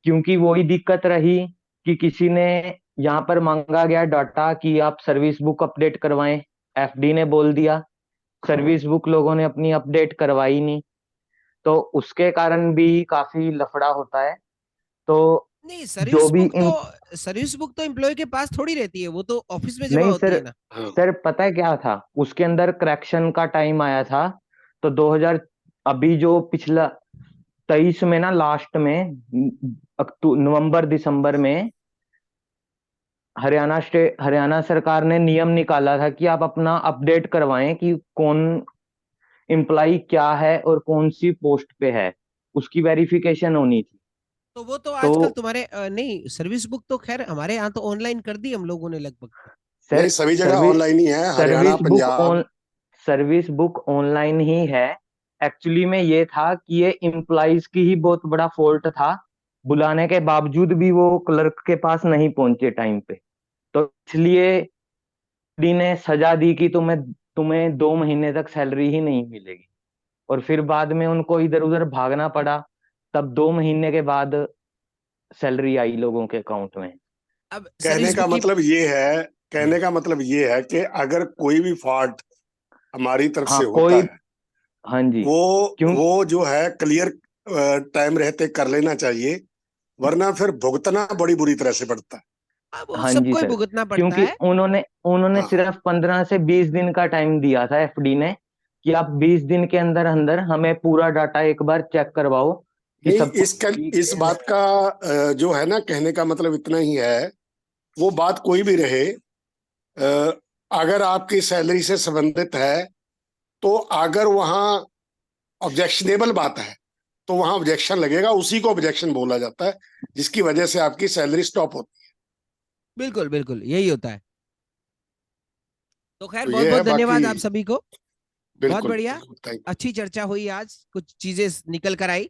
Speaker 8: क्योंकि वही दिक्कत रही कि किसी ने यहाँ पर मांगा गया डाटा कि आप सर्विस बुक अपडेट करवाएं, FD ने बोल दिया, सर्विस बुक लोगों ने अपनी अपडेट करवाई नहीं, तो उसके कारण भी काफी लफड़ा होता है। तो
Speaker 2: नहीं,
Speaker 8: जो भी
Speaker 2: सर्विस बुक तो एम्प्लॉय के पास थोड़ी रहती है, वो तो ऑफिस में जमा
Speaker 8: नहीं
Speaker 2: होती
Speaker 8: सर,
Speaker 2: है ना।
Speaker 10: हाँ,
Speaker 8: सर पता है क्या था, उसके अंदर करेक्शन का टाइम आया था। तो 2000, अभी जो पिछला 23 में ना, लास्ट में नवंबर दिसंबर में हरियाणा सरकार ने नियम निकाला था कि आप अपना अपडेट करवाएं कि कौन एम्प्लॉय क्या है और कौन सी पोस्ट पे है, उसकी वेरिफिकेशन होनी थी।
Speaker 2: तो वो तो
Speaker 8: तो
Speaker 2: आजकल तुम्हारे नहीं, सर्विस बुक तो खैर हमारे यहाँ तो ऑनलाइन कर दी हम लोगों ने लगभग।
Speaker 8: सर
Speaker 10: नहीं, सभी जगह
Speaker 8: सर्विस
Speaker 10: ऑनलाइन ही है, Haryana
Speaker 8: service book
Speaker 10: Punjab.
Speaker 8: On service book online ही है। एक्चुअली में ये था कि ये इम्प्लॉइज की ही बहुत बड़ा फॉल्ट था, बुलाने के बावजूद भी वो क्लर्क के पास नहीं पहुंचे टाइम पे। तो इसलिए डी ने सजा दी कि तुम्हें तुम्हें 2 महीने तक सैलरी ही नहीं मिलेगी, और फिर बाद में उनको इधर उधर भागना पड़ा। तब 2 महीने के बाद सैलरी आई लोगों के अकाउंट में।
Speaker 2: अब
Speaker 10: कहने
Speaker 2: सर्विस
Speaker 10: का
Speaker 2: बुक की
Speaker 10: मतलब ये है, कहने का मतलब ये है कि अगर कोई भी फॉल्ट हमारी तरफ
Speaker 8: हाँ
Speaker 10: से होता
Speaker 8: कोई,
Speaker 10: है,
Speaker 8: हाँ जी, क्यों
Speaker 10: वो जो है क्लियर टाइम रहते कर लेना चाहिए, वरना फिर भुगतना बड़ी बुरी तरह से पड़ता है।
Speaker 2: अब वो
Speaker 8: हाँ जी
Speaker 2: सबको ही
Speaker 8: सर,
Speaker 2: भुगतना पड़ता
Speaker 8: क्योंकि
Speaker 2: है।
Speaker 8: उन्होंने उन्होंने
Speaker 10: हाँ,
Speaker 8: सिर्फ 15 से 20 दिन का टाइम दिया था एफडी ने, कि आप 20 दिन के अंदर अंदर हमें पूरा डाटा एक बार चेक करवाओ कि
Speaker 10: नहीं,
Speaker 8: सब कुछ
Speaker 10: इसका
Speaker 8: ठीक
Speaker 10: इस
Speaker 8: है।
Speaker 10: बात का जो है ना, कहने का मतलब इतना ही है, वो बात कोई भी रहे, अगर आपकी सैलरी से संबंधित है, तो अगर वहां ऑब्जेक्शनेबल बात है तो वहां ऑब्जेक्शन लगेगा, उसी को ऑब्जेक्शन बोला जाता है, जिसकी वजह से आपकी सैलरी स्टॉप होती
Speaker 2: बिल्कुल बिल्कुल यही होता है। तो
Speaker 10: है।
Speaker 2: खैर
Speaker 10: तो
Speaker 2: बहुत
Speaker 10: ये
Speaker 2: बहुत
Speaker 10: है, बाकी
Speaker 2: धन्यवाद आप सभी को। बहुत
Speaker 10: बिल्कुल
Speaker 2: बढ़िया,
Speaker 10: बिल्कुल, थैंक
Speaker 2: अच्छी चर्चा हुई आज, कुछ चीजें निकल कर आई।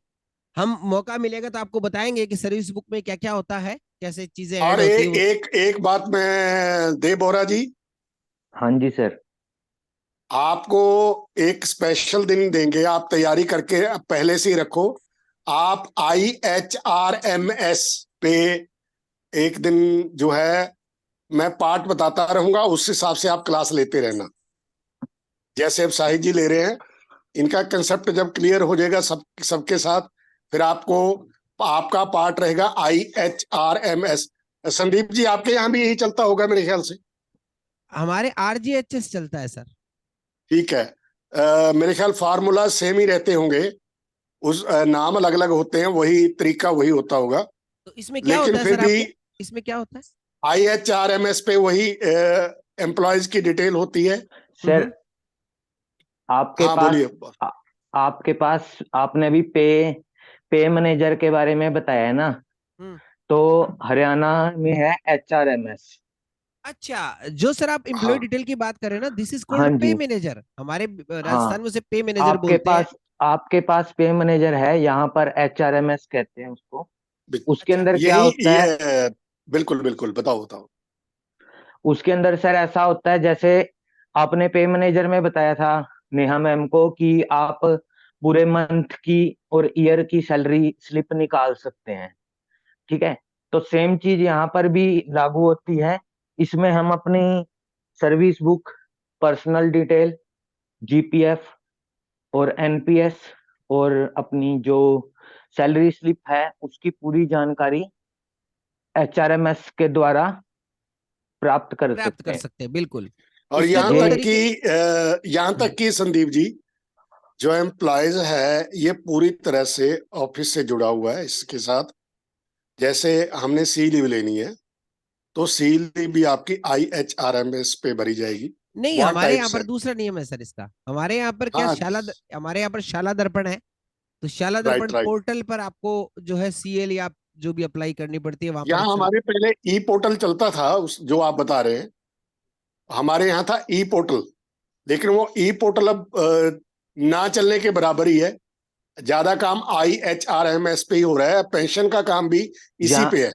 Speaker 2: हम मौका मिलेगा तो आपको बताएंगे कि सर्विस बुक में क्या क्या होता है, कैसे चीजें
Speaker 10: यू।
Speaker 2: ऐड
Speaker 10: और
Speaker 2: होती है वो।
Speaker 10: एक बात मैं दे बोरा जी,
Speaker 8: हाँ जी सर।
Speaker 10: आपको एक स्पेशल दिन देंगे, आप तैयारी करके पहले से ही रखो। आप IHRMS पे एक दिन जो है, मैं पार्ट बताता रहूंगा, उस हिसाब से आप क्लास लेते रहना, जैसे अब साहिद जी ले रहे हैं। इनका कंसेप्ट जब क्लियर हो जाएगा सबके साथ, फिर आपको आपका पार्ट रहेगा IHRMS। संदीप जी, आपके यहाँ भी यही चलता होगा मेरे ख्याल से।
Speaker 2: हमारे RGHS चलता है सर।
Speaker 10: ठीक है, मेरे ख्याल फार्मूला सेम ही रहते होंगे, उस नाम अलग अलग होते हैं, वही तरीका वही होता होगा,
Speaker 2: तो इसमें क्या
Speaker 10: लेकिन
Speaker 2: होता है
Speaker 10: फिर
Speaker 2: सर
Speaker 10: भी
Speaker 2: आपके, इसमें क्या होता है?
Speaker 10: IHRMS पे वही एम्प्लॉयज की डिटेल होती है।
Speaker 8: सर आपके
Speaker 10: हाँ
Speaker 8: पास
Speaker 10: बोलिए।
Speaker 8: आ, आपके पास आपने अभी पे मैनेजर के बारे में बताया है ना,
Speaker 2: हम्म।
Speaker 8: तो हरियाणा में है HRMS।
Speaker 2: अच्छा, जो सर आप एम्प्लॉय
Speaker 10: हाँ
Speaker 2: डिटेल की बात कर रहे हैं ना, दिस इज
Speaker 8: हाँ
Speaker 2: कॉल्ड पे
Speaker 8: जी,
Speaker 2: मैनेजर। हमारे राजस्थान
Speaker 8: हाँ,
Speaker 2: में उसे पे मैनेजर
Speaker 8: आपके
Speaker 2: बोलते हैं।
Speaker 8: पास आपके पास पे मैनेजर है, यहाँ पर HRMS कहते हैं उसको। उसके
Speaker 2: अच्छा।
Speaker 8: अंदर क्या
Speaker 10: यही
Speaker 8: होता है,
Speaker 10: ये बिल्कुल बिल्कुल, बताओ बताओ।
Speaker 8: उसके अंदर सर ऐसा होता है, जैसे आपने पे मैनेजर में बताया था नेहा मैम को कि आप पूरे मंथ की और ईयर की सैलरी स्लिप निकाल सकते हैं, ठीक है। तो सेम चीज यहाँ पर भी लागू होती है। इसमें हम अपनी service book, personal detail, GPF और NPS और अपनी जो सैलरी स्लिप है उसकी पूरी जानकारी HRMS के द्वारा प्राप्त कर
Speaker 2: प्राप्त
Speaker 8: सकते
Speaker 2: कर
Speaker 8: हैं।
Speaker 2: सकते हैं, बिल्कुल।
Speaker 10: और
Speaker 2: इसके दो
Speaker 8: ये
Speaker 2: तरीके।
Speaker 10: यहाँ तक कि संदीप जी, जो एम्प्लॉयज है ये पूरी तरह से ऑफिस से जुड़ा हुआ है इसके साथ। जैसे हमने सी लीव लेनी है, तो सी लीव भी आपकी IHRMS पे भरी जाएगी।
Speaker 2: नहीं,
Speaker 10: वहाँ
Speaker 2: हमारे यहाँ
Speaker 10: टाइप्स
Speaker 2: पर
Speaker 10: है।
Speaker 2: दूसरा नियम है सर इसका। हमारे यहाँ पर क्या
Speaker 10: हाँ,
Speaker 2: हमारे यहाँ पर शाला दर्पण है। तो शाला दर्पण
Speaker 10: राइट राइट।
Speaker 2: पोर्टल पर आपको जो है CL या जो भी अप्लाई करनी पड़ती है वहां पर
Speaker 10: यहाँ हमारे पहले ई पोर्टल चलता था, उस जो आप बता रहे हैं, हमारे यहाँ था ई पोर्टल, लेकिन वो ई पोर्टल अब ना चलने के बराबर ही है। ज्यादा काम IHRMS पे ही हो रहा है, पेंशन का काम भी इसी
Speaker 8: जहाँ
Speaker 10: पे है।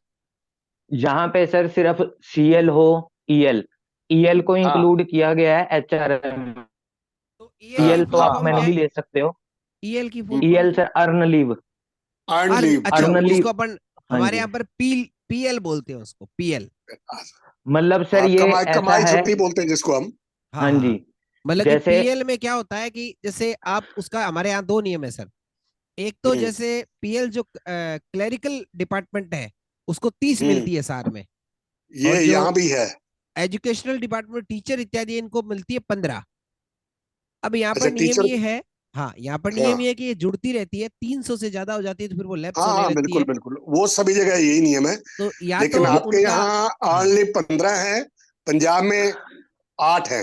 Speaker 8: जहाँ पे सर सिर्फ CL हो, EL को
Speaker 10: हाँ
Speaker 8: इंक्लूड किया गया है HRM।
Speaker 2: तो EL की
Speaker 8: EL
Speaker 10: हाँ
Speaker 8: तो
Speaker 2: फुल
Speaker 8: आप
Speaker 10: हाँ
Speaker 2: फॉर्म क्या
Speaker 10: हाँ।
Speaker 8: मैन्युअली
Speaker 2: है?
Speaker 8: ले सकते हो।
Speaker 2: EL की फुल फॉर्म
Speaker 8: EL
Speaker 2: क्या है?
Speaker 8: Sir earn leave.
Speaker 10: Earn
Speaker 2: earn,
Speaker 10: leave,
Speaker 2: अच्छा,
Speaker 8: अर्न
Speaker 2: जिसको
Speaker 8: लीव,
Speaker 2: अपन
Speaker 8: हाँ
Speaker 2: हमारे
Speaker 8: जी,
Speaker 2: यहाँ पर PL बोलते हैं उसको, PL।
Speaker 8: मतलब सर
Speaker 10: हाँ,
Speaker 8: ये
Speaker 10: कमाई
Speaker 8: ऐसा
Speaker 10: कमाई
Speaker 8: है,
Speaker 10: छुट्टी बोलते हैं जिसको हम।
Speaker 2: हाँ
Speaker 8: हाँ
Speaker 2: हाँ
Speaker 8: जी,
Speaker 2: हाँ। मतलब कि
Speaker 8: जैसे
Speaker 2: PL में क्या होता है कि जैसे आप उसका, हमारे यहाँ दो नियम है सर। एक तो
Speaker 10: हम्म
Speaker 2: जैसे PL जो क्लरिकल डिपार्टमेंट है उसको 30
Speaker 10: हम्म।
Speaker 2: मिलती है सार में। और
Speaker 10: ये
Speaker 2: जो
Speaker 10: यहाँ भी है।
Speaker 2: एजुकेशनल डिपार्टमेंट, टीचर इत्यादि, इनको मिलती है 15। अब यहाँ
Speaker 10: अच्छा,
Speaker 2: पर नियम
Speaker 10: टीचर।
Speaker 2: ये है, हाँ यहाँ पर नियम
Speaker 10: हाँ
Speaker 2: ये है कि ये जुड़ती रहती है, 300 से ज्यादा हो जाती है तो फिर वो लैप्स
Speaker 10: हाँ
Speaker 2: होने
Speaker 10: हाँ,
Speaker 2: लगती
Speaker 10: बिल्कुल
Speaker 2: है।
Speaker 10: बिल्कुल, वो सभी जगह यही नियम है।
Speaker 2: तो या तो
Speaker 10: लेकिन आपके
Speaker 2: उनका,
Speaker 10: यहाँ
Speaker 2: हाँ
Speaker 10: ऑनली 15 है, पंजाब में 8 है।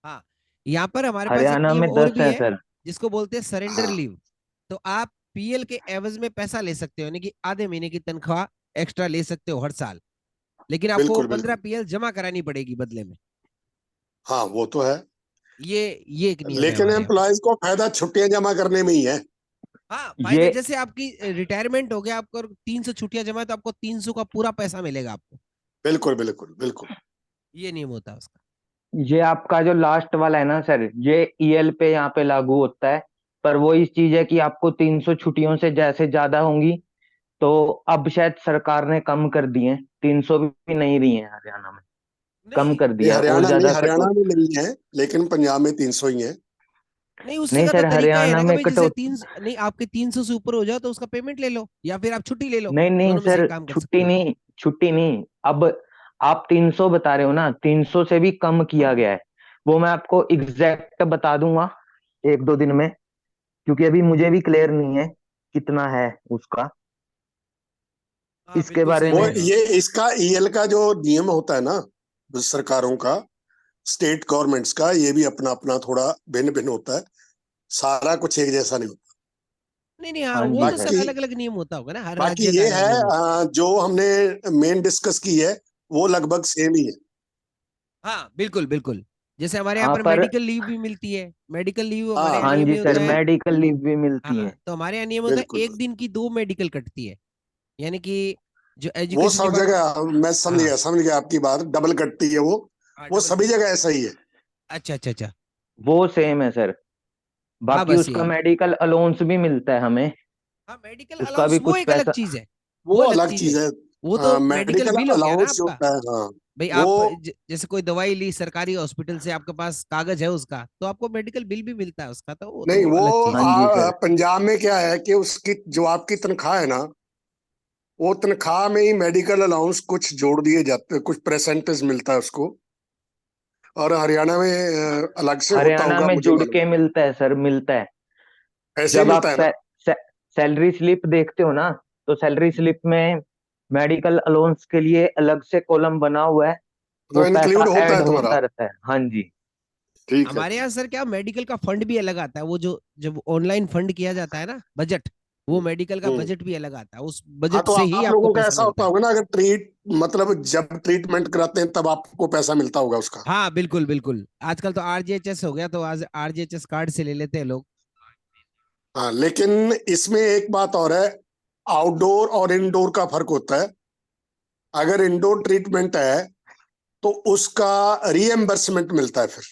Speaker 2: हाँ, यहाँ पर हमारे पास एक
Speaker 8: हरियाणा
Speaker 2: नियम
Speaker 8: में
Speaker 2: और
Speaker 8: 10
Speaker 2: भी
Speaker 8: है
Speaker 2: है
Speaker 8: सर।
Speaker 2: जिसको बोलते हैं सरेंडर
Speaker 10: हाँ,
Speaker 2: लीव। तो आप PL के एवज में पैसा ले सकते हो, यानी कि आधे महीने की तनख्वाह एक्स्ट्रा ले सकते हो हर साल। लेकिन आपको
Speaker 10: बिल्कुल
Speaker 2: 15
Speaker 10: बिल्कुल।
Speaker 2: PL जमा करानी पड़ेगी बदले में।
Speaker 10: हाँ, वो तो है।
Speaker 2: ये एक नियम है
Speaker 10: लेकिन
Speaker 2: हमारे यहाँ पर।
Speaker 10: एम्प्लॉयज को फायदा छुट्टियां जमा करने में ही है।
Speaker 2: हाँ,
Speaker 8: ये
Speaker 2: फायदे जैसे आपकी रिटायरमेंट हो गया, आपको 300 छुट्टियां जमा है तो आपको 300 का पूरा पैसा मिलेगा आपको।
Speaker 10: बिल्कुल बिल्कुल बिल्कुल।
Speaker 2: ये नियम होता है उसका।
Speaker 8: ये आपका जो लास्ट वाला है ना सर, ये EL पे यहाँ पे लागू होता है। पर वो इस चीज है कि आपको 300 छुट्टियों से जैसे ज्यादा होंगी तो अब शायद सरकार ने कम कर दिए, 300 भी नहीं दिए हैं हरियाणा में, कम
Speaker 2: नहीं
Speaker 8: कर
Speaker 10: ये
Speaker 8: दिया है और
Speaker 10: हरियाणा नहीं,
Speaker 8: ज्यादा
Speaker 10: हरियाणा
Speaker 8: कटौती।
Speaker 10: में नहीं है, लेकिन पंजाब में 300 ही है।
Speaker 2: नहीं, उससे
Speaker 8: नहीं
Speaker 2: का तो
Speaker 8: सर,
Speaker 2: तरीका है
Speaker 8: हरियाणा
Speaker 2: ना कि
Speaker 8: में
Speaker 2: भाई जैसे
Speaker 8: कटौती
Speaker 2: 300, नहीं आपके 300 से ऊपर हो जाओ तो उसका पेमेंट ले लो, या फिर आप छुट्टी ले लो,
Speaker 8: नहीं नहीं
Speaker 2: दोनों में से
Speaker 8: सर,
Speaker 2: एक काम कर सकते
Speaker 8: छुट्टी
Speaker 2: हो।
Speaker 8: नहीं, छुट्टी नहीं। अब आप 300 बता रहे हो ना, 300 से भी कम किया गया है। वो मैं आपको एग्जैक्ट बता दूंगा 1-2 दिन में, क्योंकि अभी मुझे भी क्लियर नहीं है कितना है उसका,
Speaker 2: हाँ
Speaker 8: इसके
Speaker 2: बिल्कुल
Speaker 8: बारे
Speaker 2: सही
Speaker 10: वो
Speaker 2: कह
Speaker 8: में।
Speaker 2: रहे हो आप।
Speaker 10: ये इसका ईएल का जो नियम होता है ना, सरकारों का, स्टेट गवर्नमेंट्स का, ये भी अपना अपना थोड़ा भिन्न भिन्न होता है, सारा कुछ एक जैसा नहीं होता।
Speaker 2: नहीं नहीं, हाँ
Speaker 8: हाँ
Speaker 2: वो
Speaker 8: जी
Speaker 2: तो
Speaker 8: सर।
Speaker 2: सर
Speaker 10: बाकी
Speaker 2: अलग अलग नियम होता होगा ना, हर
Speaker 10: बाकी
Speaker 2: राज्य का
Speaker 10: ये
Speaker 2: अलग
Speaker 10: है
Speaker 2: नियम होता
Speaker 10: जो हमने मेन डिस्कस की है वो लगभग सेम ही है।
Speaker 2: है। हाँ बिल्कुल बिल्कुल, जैसे हमारे यहाँ
Speaker 8: हाँ
Speaker 2: पर
Speaker 8: पर,
Speaker 2: मेडिकल लीव भी मिलती है, मेडिकल लीव हमारे यहाँ
Speaker 10: हाँ
Speaker 8: हाँ
Speaker 2: नियम
Speaker 8: जी
Speaker 2: ये
Speaker 8: सर,
Speaker 2: होता है।
Speaker 8: मेडिकल लीव भी मिलती
Speaker 2: हाँ
Speaker 8: है।
Speaker 2: तो हमारे यहाँ नियम होता है
Speaker 10: बिल्कुल,
Speaker 2: 1 दिन की 2 मेडिकल कटती है, यानी कि जो
Speaker 10: वो
Speaker 2: एजुकेशन
Speaker 10: सब
Speaker 2: डिपार्टमेंट।
Speaker 10: जगह मैं
Speaker 2: हाँ
Speaker 10: समझ गया आपकी बात, डबल कटती है
Speaker 2: हाँ
Speaker 10: वो
Speaker 2: डबल
Speaker 10: सभी
Speaker 2: कट।
Speaker 10: जगह ऐसा ही है।
Speaker 2: अच्छा अच्छा अच्छा।
Speaker 8: वो सेम है सर।
Speaker 2: हाँ
Speaker 8: बाकी
Speaker 2: बस
Speaker 8: उसका
Speaker 2: यही।
Speaker 8: मेडिकल अलाउंस भी मिलता है हमें,
Speaker 2: हाँ मेडिकल
Speaker 8: उसका भी
Speaker 2: अलाउंस वो
Speaker 8: कुछ
Speaker 2: एक अलग
Speaker 8: पैसा।
Speaker 2: चीज है,
Speaker 10: वो
Speaker 2: वो अलग
Speaker 10: अलग
Speaker 2: चीज
Speaker 10: चीज
Speaker 2: है।
Speaker 10: है।
Speaker 2: वो तो मेडिकल
Speaker 10: मेडिकल
Speaker 2: बिल हो गया ना
Speaker 10: अलाउंस जो
Speaker 2: आपका।
Speaker 10: होता है, हाँ,
Speaker 2: भाई
Speaker 10: वो
Speaker 2: आप जैसे कोई दवाई ली सरकारी हॉस्पिटल से, आपके पास कागज है उसका, तो आपको मेडिकल बिल भी मिलता है उसका, तो वो
Speaker 10: नहीं,
Speaker 2: तो
Speaker 10: वो
Speaker 2: अलग चीज
Speaker 8: हाँ
Speaker 2: है।
Speaker 8: जी सर।
Speaker 10: पंजाब में क्या है कि उसकी जो आपकी तनख्वाह है ना, वो तनख्वाह में ही मेडिकल अलाउंस कुछ जोड़ दिए जाते हैं, कुछ परसेंटेज मिलता है उसको। और हरियाणा में अलग से होता
Speaker 8: हरियाणा
Speaker 10: होगा,
Speaker 8: में
Speaker 10: मुझे
Speaker 8: जुड़
Speaker 10: मालूम
Speaker 8: के मिलता है सर, मिलता है।
Speaker 10: ऐसे ही
Speaker 8: जब आप
Speaker 10: मिलता है ना।
Speaker 8: सैलरी स्लिप देखते हो ना, तो सैलरी स्लिप में मेडिकल अलाउंस के लिए अलग से कॉलम बना हुआ है,
Speaker 10: तो
Speaker 8: वो पैसा
Speaker 10: इंक्लूड होता
Speaker 8: ऐड
Speaker 10: है तुम्हारा।
Speaker 8: होता रहता है। हाँ जी।
Speaker 10: ठीक है,
Speaker 2: हमारे
Speaker 10: ठीक।
Speaker 2: यहाँ सर क्या मेडिकल का फंड भी अलग आता है, वो जो जब ऑनलाइन फंड किया जाता है ना बजट, वो मेडिकल का
Speaker 10: हम्म।
Speaker 2: बजट भी अलग आता है, उस
Speaker 10: हाँ,
Speaker 2: बजट
Speaker 10: तो
Speaker 2: से ही
Speaker 10: आप
Speaker 2: आपको
Speaker 10: लोगों का
Speaker 2: पैसा
Speaker 10: ऐसा
Speaker 2: मिलता
Speaker 10: होता
Speaker 2: है।
Speaker 10: होगा ना, अगर मतलब जब ट्रीटमेंट कराते हैं तब आपको पैसा मिलता होगा उसका।
Speaker 2: हाँ बिल्कुल बिल्कुल, आजकल तो आरजीएचएस हो गया, तो आज आरजीएचएस कार्ड से ले लेते हैं लोग।
Speaker 10: हाँ, लेकिन इसमें एक बात और है, आउटडोर और इनडोर का फर्क होता है। अगर इंडोर ट्रीटमेंट है तो उसका रीएम्बर्समेंट मिलता है फिर।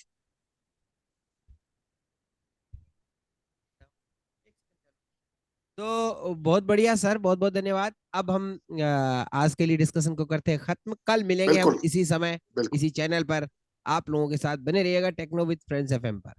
Speaker 2: तो बहुत बढ़िया सर, बहुत बहुत धन्यवाद। अब हम आज के लिए डिस्कशन को करते हैं खत्म, कल मिलेंगे हम
Speaker 10: बिल्कुल,
Speaker 2: इसी समय
Speaker 10: बिल्कुल।
Speaker 2: इसी चैनल पर। आप लोगों के साथ बने रहिएगा टेक्नो विद फ्रेंड्स एफएम पर।